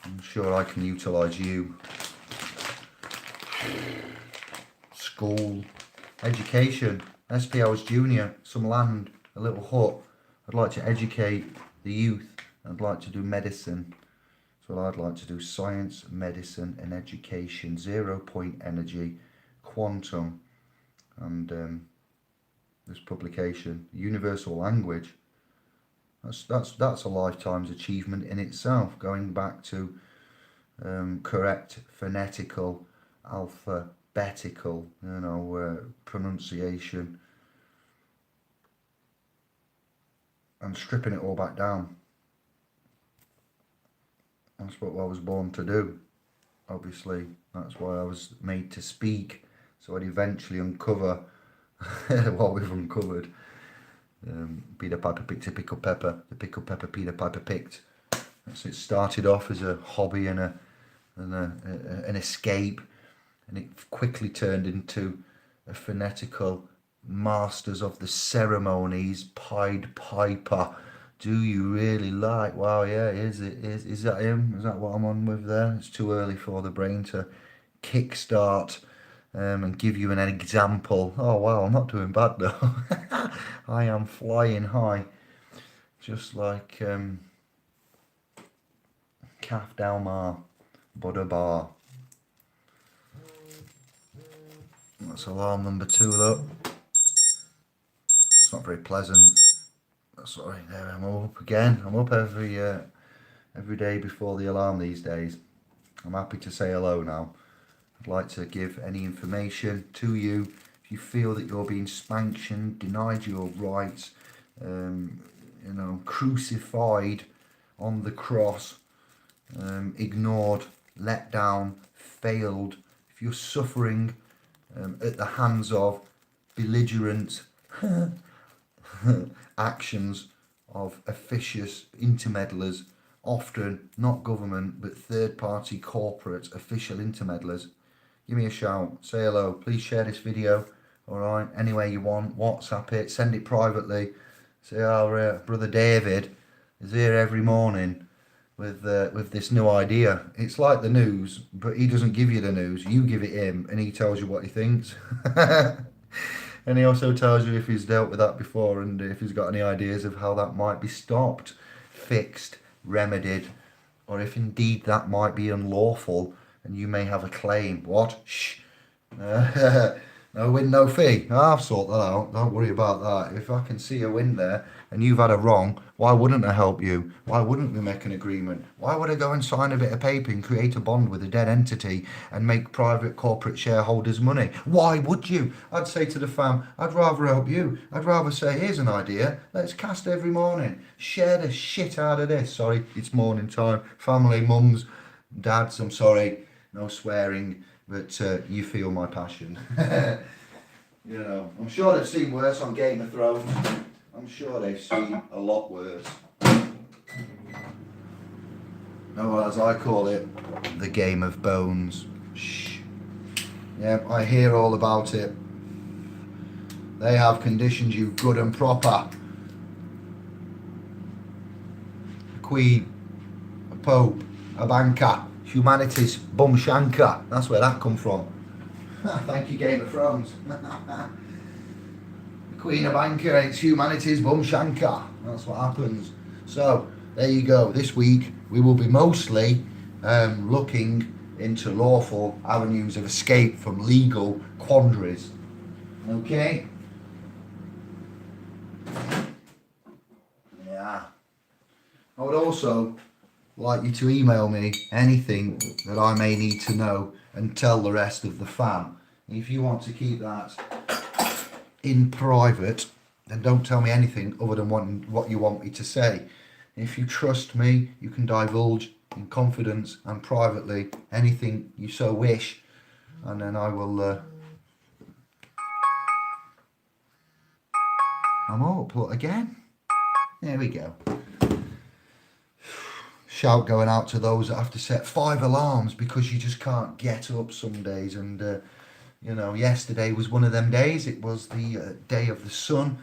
I'm sure I can utilise you. School, education, SP Hours Junior, some land, a little hut. I'd like to educate the youth. I'd like to do medicine. That's what I'd like to do. Science, medicine and education. 0 point energy, quantum, and this publication, universal language. That's a lifetime's achievement in itself, going back to correct phonetical, alphabetical, you know, pronunciation, and stripping it all back down. That's what I was born to do. Obviously, that's why I was made to speak, so I'd eventually uncover what we've uncovered. Peter Piper picked a pickled pepper. The pickled pepper Peter Piper picked. So it started off as a hobby and an escape, and it quickly turned into a phonetical masters of the ceremonies Pied Piper. Do you really like? Wow, yeah, is that him? Is that what I'm on with there? It's too early for the brain to kickstart and give you an example. Oh wow, I'm not doing bad though. I am flying high, just like Calf Dalmar, Buddha Bar. That's alarm number 2, look. It's not very pleasant. Sorry, there I'm up again. I'm up every day before the alarm these days. I'm happy to say hello now. I'd like to give any information to you. If you feel that you're being sanctioned, denied your rights, you know, crucified on the cross, ignored, let down, failed, if you're suffering at the hands of belligerent actions of officious intermeddlers, often not government but third-party corporate official intermeddlers, give me a shout, say hello, please share this video, alright, any way you want, WhatsApp it, send it privately, say our brother David is here every morning with this new idea. It's like the news, but he doesn't give you the news, you give it him and he tells you what he thinks. And he also tells you if he's dealt with that before and if he's got any ideas of how that might be stopped, fixed, remedied, or if indeed that might be unlawful and you may have a claim. What? Shh. No win, no fee. I'll sort that out. Don't worry about that. If I can see a win there and you've had a wrong, why wouldn't I help you? Why wouldn't we make an agreement? Why would I go and sign a bit of paper and create a bond with a dead entity and make private corporate shareholders money? Why would you? I'd say to the fam, I'd rather help you. I'd rather say, here's an idea. Let's cast every morning. Share the shit out of this. Sorry, it's morning time. Family, mums, dads, I'm sorry. No swearing. But you feel my passion. You know, I'm sure they've seen worse on Game of Thrones. I'm sure they've seen a lot worse. No, as I call it, the Game of Bones. Shh. Yeah, I hear all about it. They have conditioned you good and proper. A queen, a pope, a banker. Humanity's bum shanker. That's where that come from. Thank you, Game of Thrones. The Queen of Anchor ain't humanity's bum shanker. That's what happens. So, there you go. This week, we will be mostly looking into lawful avenues of escape from legal quandaries. Okay? Yeah. I would also like you to email me anything that I may need to know and tell the rest of the fam. If you want to keep that in private, then don't tell me anything other than what you want me to say. If you trust me, you can divulge in confidence and privately anything you so wish, and then I will I'm up. Look again. There we go. Shout going out to those that have to set 5 alarms because you just can't get up some days. And you know, yesterday was one of them days. It was the day of the sun.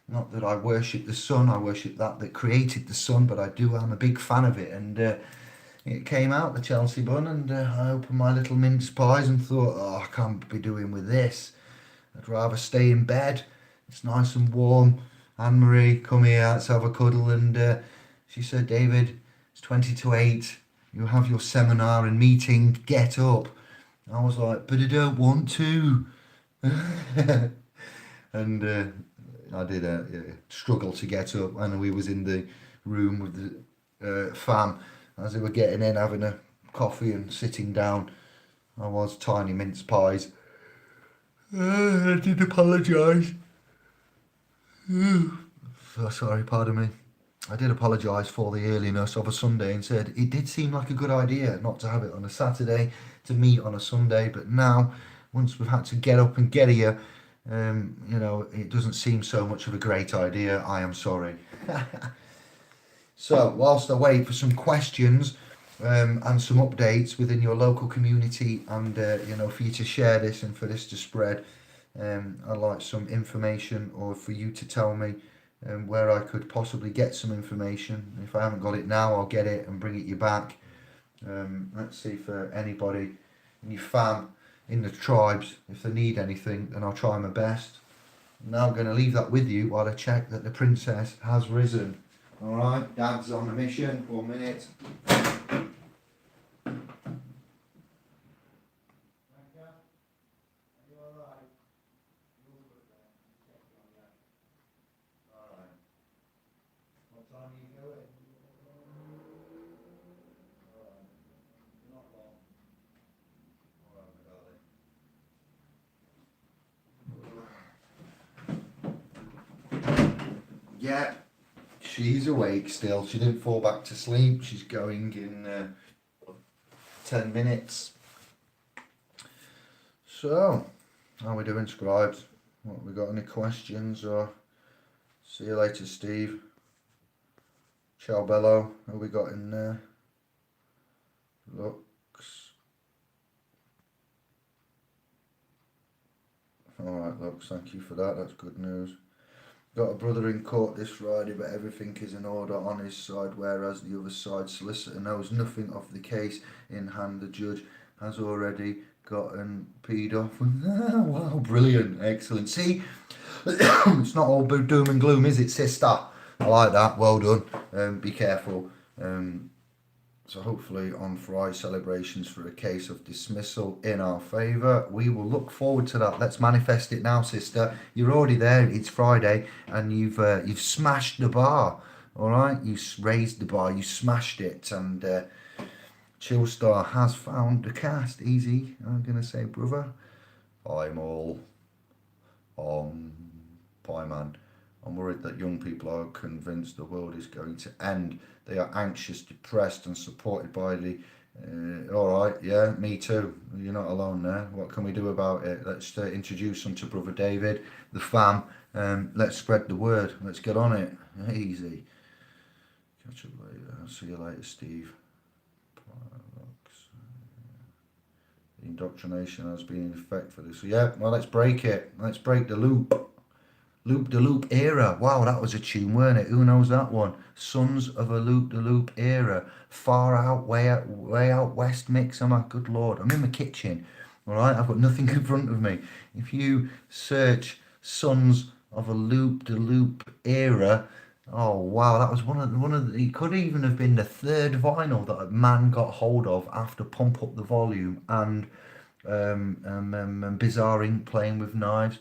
Not that I worship the sun, I worship that created the sun, but I'm a big fan of it. And it came out, the Chelsea bun, and I opened my little mince pies and thought, oh, I can't be doing with this. I'd rather stay in bed. It's nice and warm. Anne-Marie, come here, let's have a cuddle. And she said, David, it's 20 to 8. You have your seminar and meeting. Get up. I was like, but I don't want to. And I did struggle to get up. And we was in the room with the fam as they were getting in, having a coffee and sitting down. I was tiny mince pies. I did apologise. Sorry, pardon me. I did apologise for the earliness of a Sunday and said it did seem like a good idea not to have it on a Saturday, to meet on a Sunday, but now, once we've had to get up and get here, you know, it doesn't seem so much of a great idea. I am sorry. So, whilst I wait for some questions and some updates within your local community and, you know, for you to share this and for this to spread, I'd like some information, or for you to tell me where I could possibly get some information. If I haven't got it now, I'll get it and bring it you back. Let's see for anybody in your fam, in the tribes, if they need anything, then I'll try my best. Now I'm going to leave that with you while I check that the princess has risen. Alright, Dad's on a mission. 1 minute. Yeah, she's awake still. She didn't fall back to sleep. She's going in 10 minutes. So, how are we doing, scribes? What, have we got any questions? Or see you later, Steve. Ciao, Bello. Who we got in there? Looks. Alright, Lux, thank you for that. That's good news. Got a brother in court this Friday, but everything is in order on his side, whereas the other side solicitor knows nothing of the case in hand. The judge has already gotten peed off. Wow, brilliant, excellent. See, it's not all doom and gloom, is it, sister? I like that. Well done. Be careful. So hopefully on Friday, celebrations for a case of dismissal in our favour. We will look forward to that. Let's manifest it now, sister. You're already there. It's Friday, and you've smashed the bar. All right, you raised the bar, you smashed it, and Chillstar has found the cast. Easy, I'm gonna say, brother. I'm all on pie man. I'm worried that young people are convinced the world is going to end. They are anxious, depressed, and supported by the. All right, yeah, me too. You're not alone there. What can we do about it? Let's introduce them to Brother David, the fam. Let's spread the word. Let's get on it. Easy. Catch up later. I'll see you later, Steve. The indoctrination has been in effect for this. So yeah, well, let's break it. Let's break the loop. Loop de Loop era. Wow, that was a tune, weren't it? Who knows that one? Sons of a Loop de Loop era. Far out, way out west mix. Oh my good lord. I'm in my kitchen. All right, I've got nothing in front of me. If you search Sons of a Loop de Loop era, oh wow, that was one of the, it could even have been the third vinyl that a man got hold of after Pump Up the Volume and Bizarre Inc. Playing with Knives.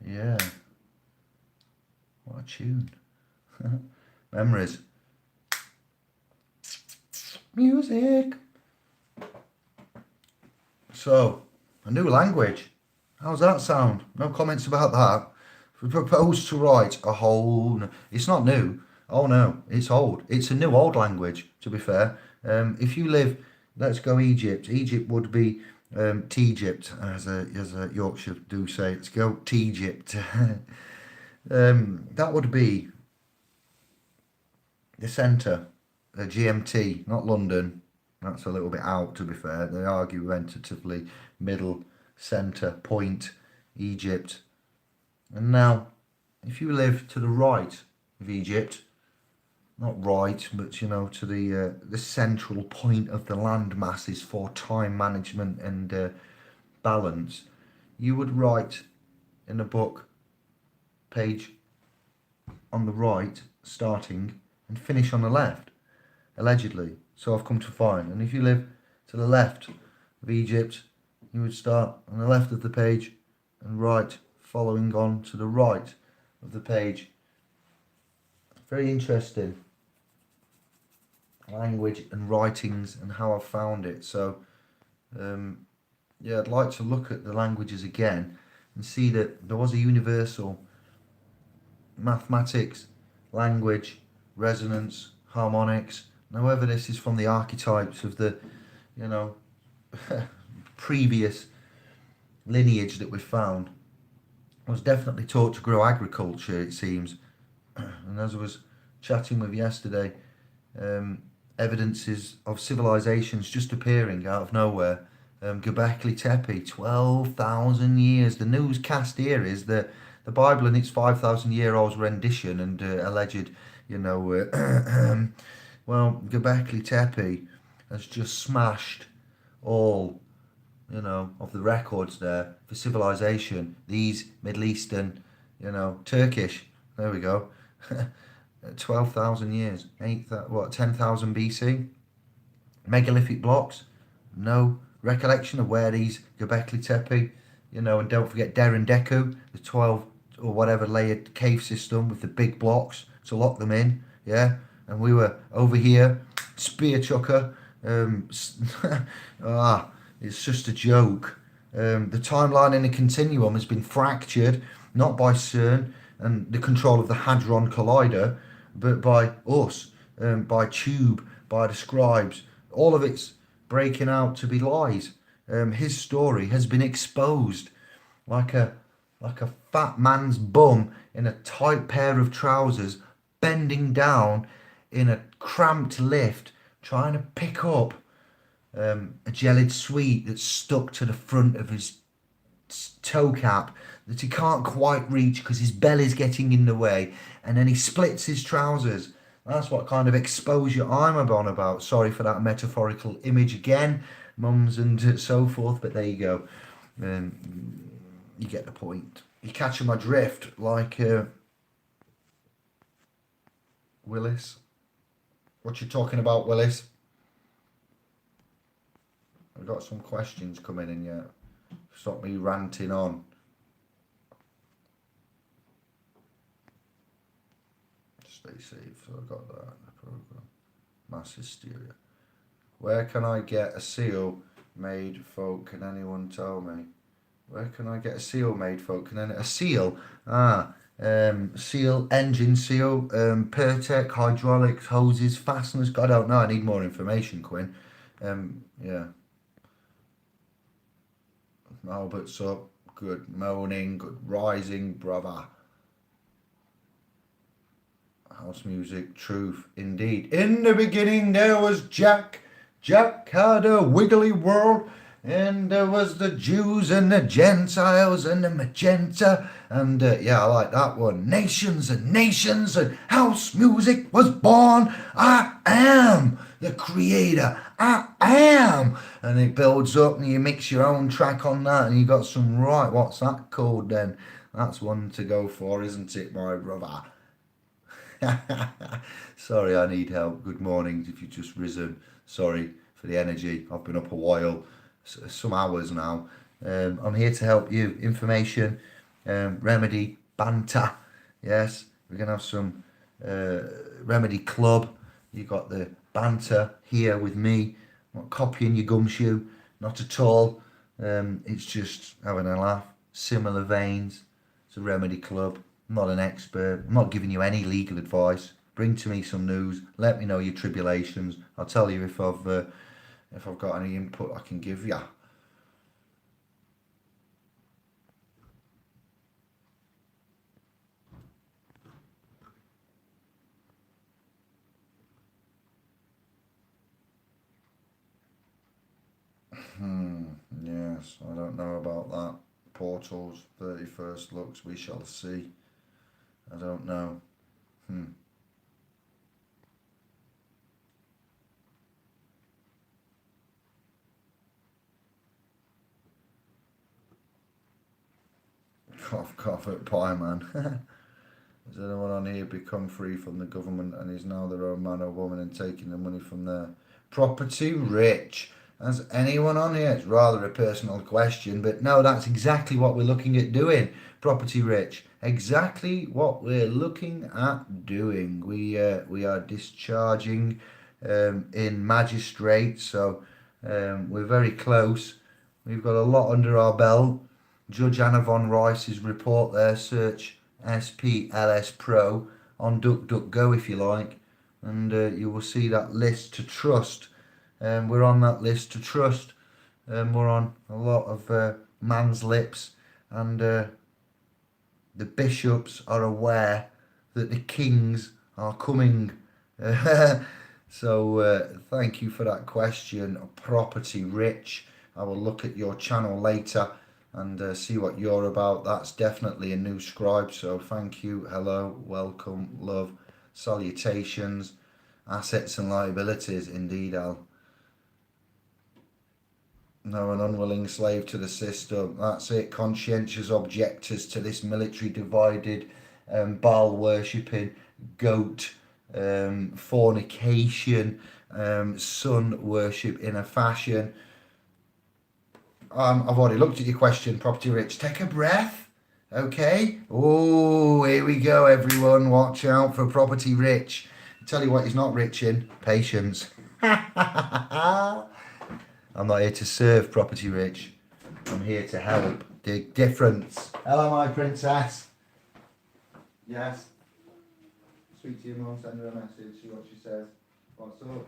Yeah, what a tune. Memories. Music. So, a new language. How's that sound? No comments about that. We propose to write a whole. It's not new. Oh no, it's old. It's a new old language, to be fair. If you live, let's go Egypt. Egypt would be T-Egypt, as a Yorkshire do say. Let's go T-Egypt. That would be the centre, GMT, not London. That's a little bit out, to be fair. They argumentatively middle, centre, point, Egypt. And now, if you live to the right of Egypt, not right, but you know, to the central point of the land masses for time management and balance, you would write in a book, page on the right, starting, and finish on the left, allegedly. So I've come to find. And if you live to the left of Egypt, you would start on the left of the page and write following on to the right of the page. Very interesting. Language and writings and how I found it. So, yeah, I'd like to look at the languages again and see that there was a universal mathematics, language, resonance, harmonics. However, this is from the archetypes of the, you know, previous lineage that we found. I was definitely taught to grow agriculture, it seems. And as I was chatting with yesterday, evidences of civilizations just appearing out of nowhere. Göbekli Tepe, 12,000 years. The newscast here is that the Bible in its 5,000-year-old rendition and alleged, you know, well, Göbekli Tepe has just smashed all, you know, of the records there for civilization. These Middle Eastern, you know, Turkish, there we go. 12,000 years, 10,000 BC. Megalithic blocks, no recollection of where these Göbekli Tepe, you know, and don't forget Derin Deku, the 12 or whatever layered cave system with the big blocks to lock them in, yeah. And we were over here, spear chucker. It's just a joke. The timeline in a continuum has been fractured, not by CERN and the control of the Hadron Collider, but by us, by Tube, by the scribes. All of it's breaking out to be lies. His story has been exposed like a fat man's bum in a tight pair of trousers, bending down in a cramped lift, trying to pick up a gelid sweet that's stuck to the front of his toe cap that he can't quite reach because his belly's getting in the way, and then he splits his trousers. That's what kind of exposure I'm on about. Sorry for that metaphorical image again, mums and so forth, but there you go. You get the point. You're catching my drift, like Willis. What you talking about, Willis? I've got some questions coming in yet. Stop me ranting on. Stay safe. So I got that in the program. Mass hysteria. Where can I get a seal made, folk? Can anyone tell me? Where can I get a seal made, folk? A seal? Seal, engine seal, Pertec, hydraulics, hoses, fasteners. I don't know. I need more information, Quinn. Yeah. Albert's up. Good morning. Good rising, brother. House music, truth, indeed. In the beginning there was Jack. Jack had a wiggly world. And there was the Jews and the Gentiles and the magenta. And yeah, I like that one. Nations and nations and house music was born. I am the creator. I am. And it builds up and you mix your own track on that and you got some right. What's that called then? That's one to go for, isn't it, my brother? Sorry, I need help. Good morning if you've just risen. Sorry for the energy. I've been up a while, some hours now. I'm here to help you. Information, remedy, banter. Yes, we're going to have some remedy club. You got the banter here with me. I'm not copying your gumshoe. Not at all. It's just having a laugh. Similar veins. It's a remedy club. I'm not an expert. I'm not giving you any legal advice. Bring to me some news. Let me know your tribulations. I'll tell you if I've got any input I can give you. Yes, I don't know about that. Portals, 31st looks, we shall see. I don't know. Cough, cough at pie, man. Has anyone on here become free from the government and is now their own man or woman and taking the money from their property rich? Has anyone on here? It's rather a personal question, but no, that's exactly what we're looking at doing. Property rich. Exactly what we're looking at doing. We are discharging in magistrate, so we're very close. We've got a lot under our belt. Judge Anna von Rice's report there, search SPLS Pro on DuckDuckGo if you like, and you will see that list to trust. We're on that list to trust. We're on a lot of man's lips, and the bishops are aware that the kings are coming. So thank you for that question, Property Rich. I will look at your channel later and see what you're about. That's definitely a new scribe, so thank you, hello, welcome, love, salutations, assets and liabilities, indeed, Al. No, an unwilling slave to the system. That's it. Conscientious objectors to this military divided, Baal worshipping, goat, fornication, sun worship in a fashion. I've already looked at your question, Property Rich. Take a breath, okay? Oh, here we go, everyone. Watch out for Property Rich. I'll tell you what he's not rich in. Patience. I'm not here to serve, Property Rich. I'm here to help. Dig difference. Hello, my princess. Yes. Speak to your mum, send her a message, see what she says. What's up?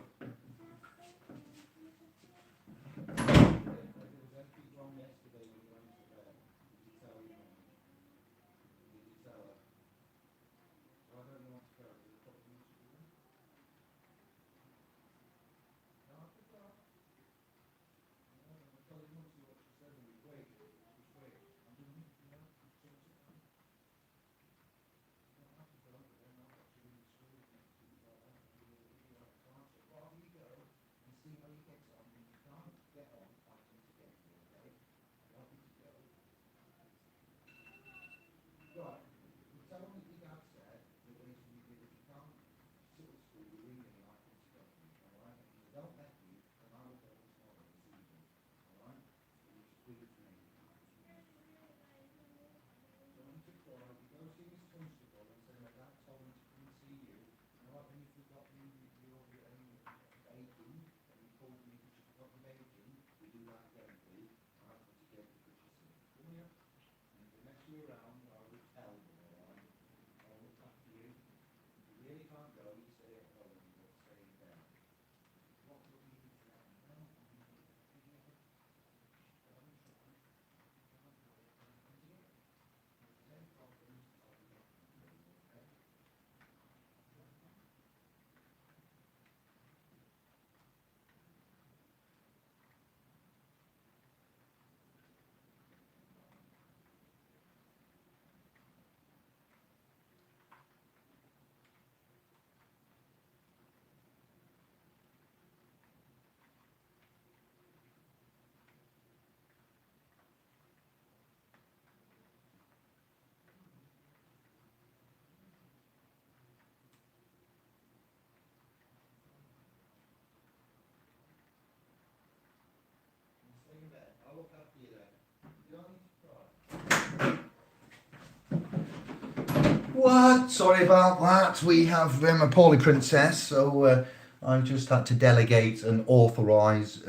What? Sorry about that. We have a poorly princess, so I've just had to delegate and authorise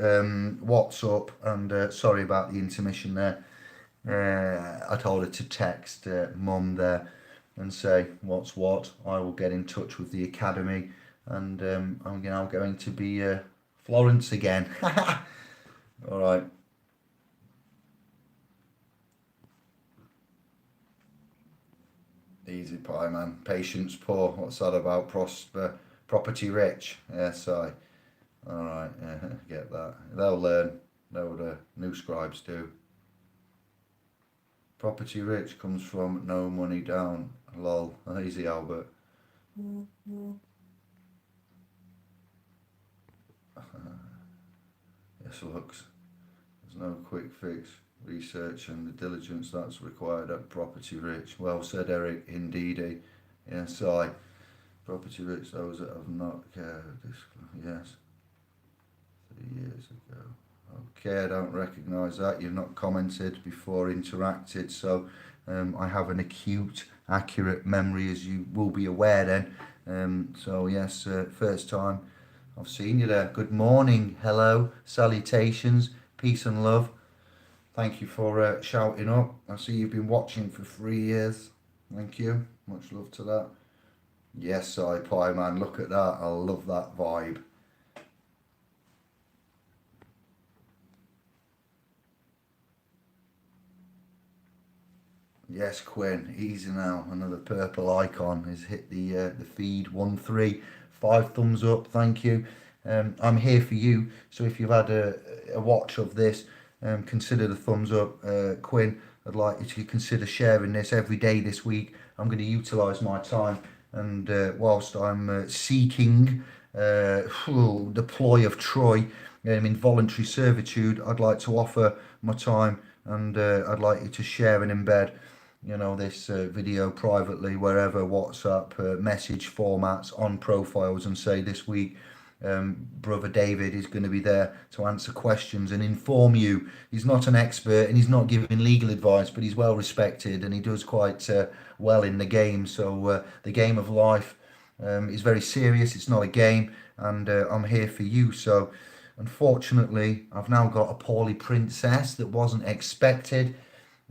what's up, and sorry about the intermission there. I told her to text mum there and say what's what. I will get in touch with the academy, and I'm now going to be Florence again. All right. Easy pie, man. Patience poor. What's that about? Prosper, property rich. Yes, I. All right. Yeah, get that. They'll learn. Know what new scribes do. Property rich comes from no money down. Lol. Easy, Albert. Yes, looks. There's no quick fix. Research and the diligence that's required at property rich. Well said, Eric. Indeedy. Yes, I. Property rich, those that have not cared. Yes. 3 years ago. Okay, I don't recognise that. You've not commented before, interacted, so I have an acute, accurate memory, as you will be aware then. So yes, first time I've seen you there. Good morning, hello, salutations, peace and love. Thank you for shouting up. I see you've been watching for 3 years. Thank you. Much love to that. Yes, I pie man. Look at that. I love that vibe. Yes, Quinn. Easy now. Another purple icon has hit the feed. 1-3. 5 thumbs up. Thank you. I'm here for you. So if you've had a watch of this, consider the thumbs up. Quinn, I'd like you to consider sharing this every day this week. I'm going to utilise my time, and whilst I'm seeking the ploy of Troy, involuntary servitude, I'd like to offer my time, and I'd like you to share and embed this video privately, wherever, WhatsApp, message formats, on profiles, and say this week Brother David is going to be there to answer questions and inform you. He's not an expert and he's not giving legal advice, but he's well respected and he does quite well in the game. So the game of life is very serious. It's not a game, and I'm here for you. So unfortunately, I've now got a poorly princess that wasn't expected.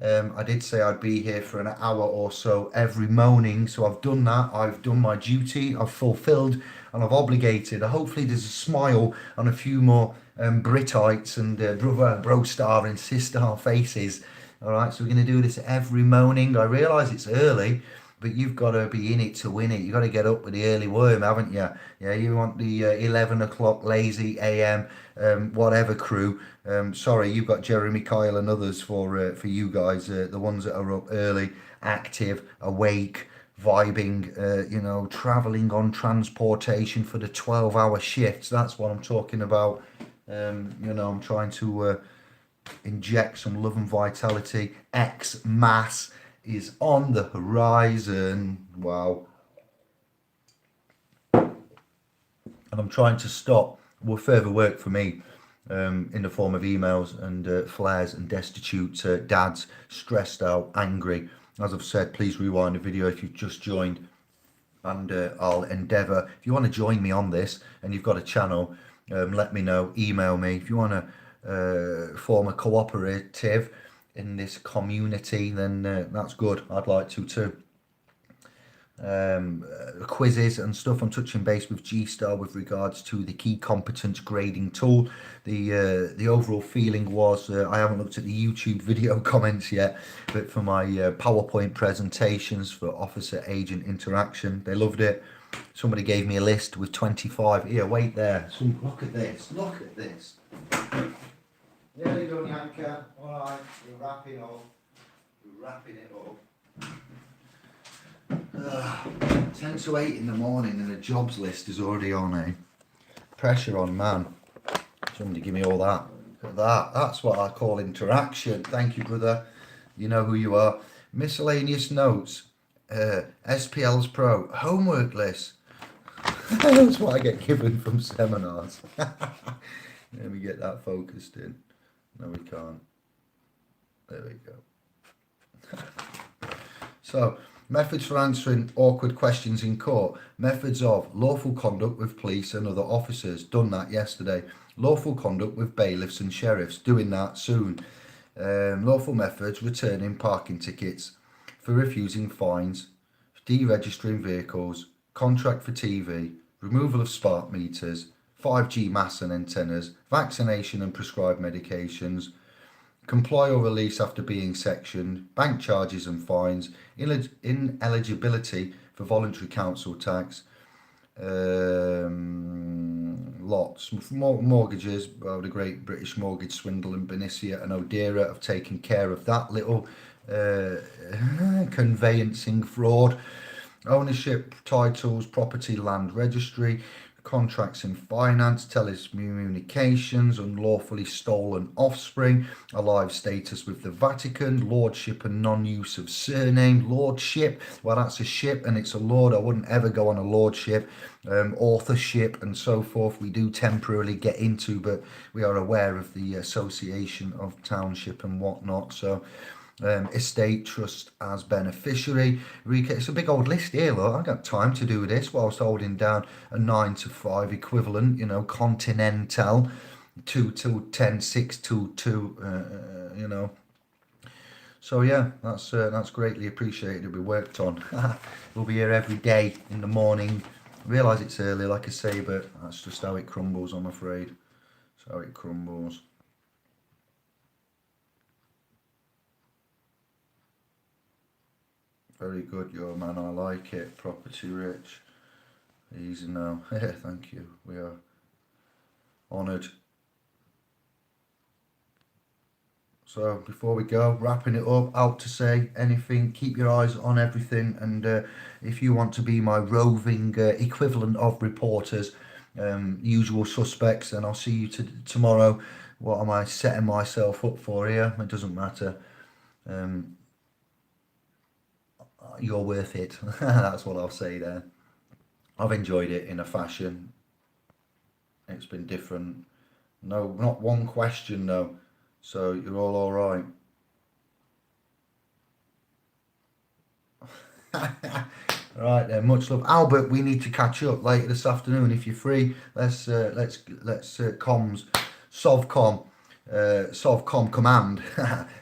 I did say I'd be here for an hour or so every morning, so I've done that. I've done my duty, I've fulfilled, and I've obligated. Hopefully there's a smile on a few more Britites and brother, bro star and sister faces. All right, so we're going to do this every morning. I realise it's early, but you've got to be in it to win it. You've got to get up with the early worm, haven't you? Yeah, you want the 11 o'clock lazy AM, whatever crew. Sorry, you've got Jeremy, Kyle and others for you guys, the ones that are up early, active, awake, vibing, travelling on transportation for the 12-hour shifts. That's what I'm talking about. I'm trying to inject some love and vitality. X-Mass is on the horizon. Wow. And I'm trying to stop further work for me in the form of emails and flares and destitute dads, stressed out, angry. As I've said, please rewind the video if you've just joined, and I'll endeavour. If you want to join me on this and you've got a channel, let me know, email me. If you want to form a cooperative, in this community, then that's good. I'd like to too. Quizzes and stuff. I'm touching base with G-Star with regards to the key competence grading tool. The overall feeling was I haven't looked at the YouTube video comments yet, but for my PowerPoint presentations for officer agent interaction, they loved it. Somebody gave me a list with 25. Here, wait there. Look at this. Look at this. Nearly done, Yanka. All right, we're wrapping up. We're wrapping it up. 10 to 8 in the morning and the jobs list is already on, eh? Pressure on, man. Somebody give me all that. Look at that. That's what I call interaction. Thank you, brother. You know who you are. Miscellaneous notes. SPL's Pro. Homework list. That's what I get given from seminars. Let me get that focused in. No, we can't. There we go. So, methods for answering awkward questions in court. Methods of lawful conduct with police and other officers. Done that yesterday. Lawful conduct with bailiffs and sheriffs. Doing that soon. Lawful methods, returning parking tickets, for refusing fines, deregistering vehicles, contract for TV, removal of smart meters, 5G masts and antennas, vaccination and prescribed medications, comply or release after being sectioned, bank charges and fines, ineligibility for voluntary council tax, lots. Mortgages, well, the Great British Mortgage Swindle and Benicia and Odera have taken care of that little conveyancing fraud. Ownership, titles, property, land registry, contracts in finance, telecommunications, unlawfully stolen offspring, alive status with the Vatican, lordship and non-use of surname, lordship, well that's a ship and it's a lord, I wouldn't ever go on a lordship, authorship and so forth, we do temporarily get into, but we are aware of the association of township and whatnot, so estate trust as beneficiary. It's a big old list here, look. I got time to do this whilst holding down a 9 to 5 equivalent, you know, continental, 2 till 10, 6 till 2, you know. So yeah, that's greatly appreciated. It'll be worked on. We'll be here every day in the morning. I realise it's early, like I say, but that's just how it crumbles, I'm afraid. That's how it crumbles. Very good, your man. I like it. Property rich. Easy now. Thank you. We are honoured. So before we go, wrapping it up, out to say anything, keep your eyes on everything, and if you want to be my roving equivalent of reporters, usual suspects, then I'll see you tomorrow. What am I setting myself up for here? It doesn't matter. You're worth it. That's what I'll say there. I've enjoyed it in a fashion. It's been different. No, not one question though. So you're all right. Right then, much love, Albert. We need to catch up later this afternoon if you're free. Let's comms, Sovcom command.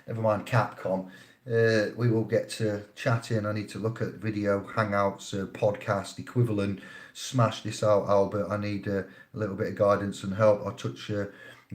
Never mind Capcom. We will get to chatting. I need to look at video, hangouts, podcast equivalent. Smash this out, Albert. I need a little bit of guidance and help. I'll touch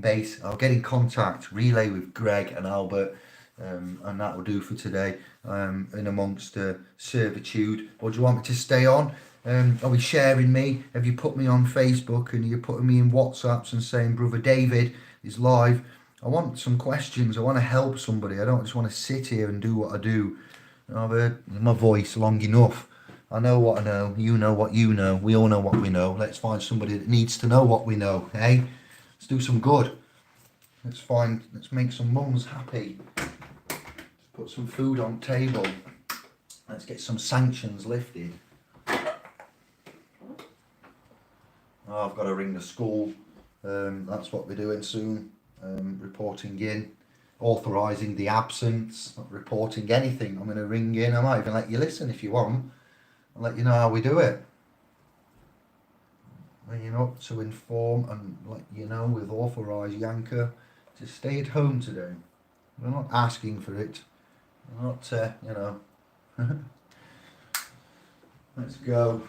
base. I'll get in contact, relay with Greg and Albert, and that will do for today. In amongst servitude. Or do you want me to stay on? Are we sharing me? Have you put me on Facebook and you're putting me in WhatsApps and saying Brother David is live? I want some questions. I want to help somebody. I don't just want to sit here and do what I do. I've heard my voice long enough. I know what I know. You know what you know. We all know what we know. Let's find somebody that needs to know what we know. Hey, let's do some good. Let's make some mums happy. Let's put some food on table. Let's get some sanctions lifted. Oh, I've got to ring the school. That's what we're doing soon. Reporting in, authorising the absence, not reporting anything. I'm going to ring in. I might even let you listen if you want. I'll let you know how we do it. Ringing up to inform and let you know we've authorised Yanka to stay at home today. We're not asking for it. We're not, you know. Let's go.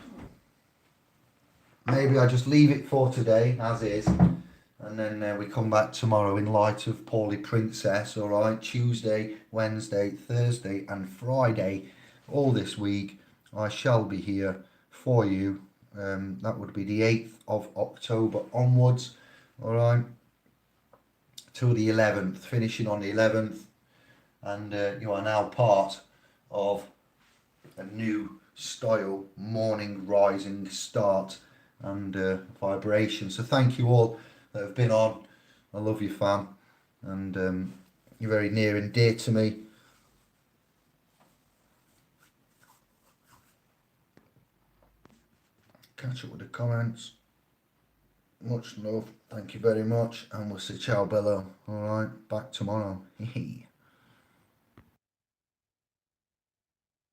Maybe I just leave it for today, as is. And then we come back tomorrow in light of Paulie Princess, alright? Tuesday, Wednesday, Thursday and Friday, all this week, I shall be here for you. That would be the 8th of October onwards, alright? Till the 11th, finishing on the 11th. And you are now part of a new style morning rising start and vibration. So thank you all that have been on. I love you, fam, and you're very near and dear to me. Catch up with the comments. Much love. Thank you very much, and we'll say ciao bello. All right, back tomorrow.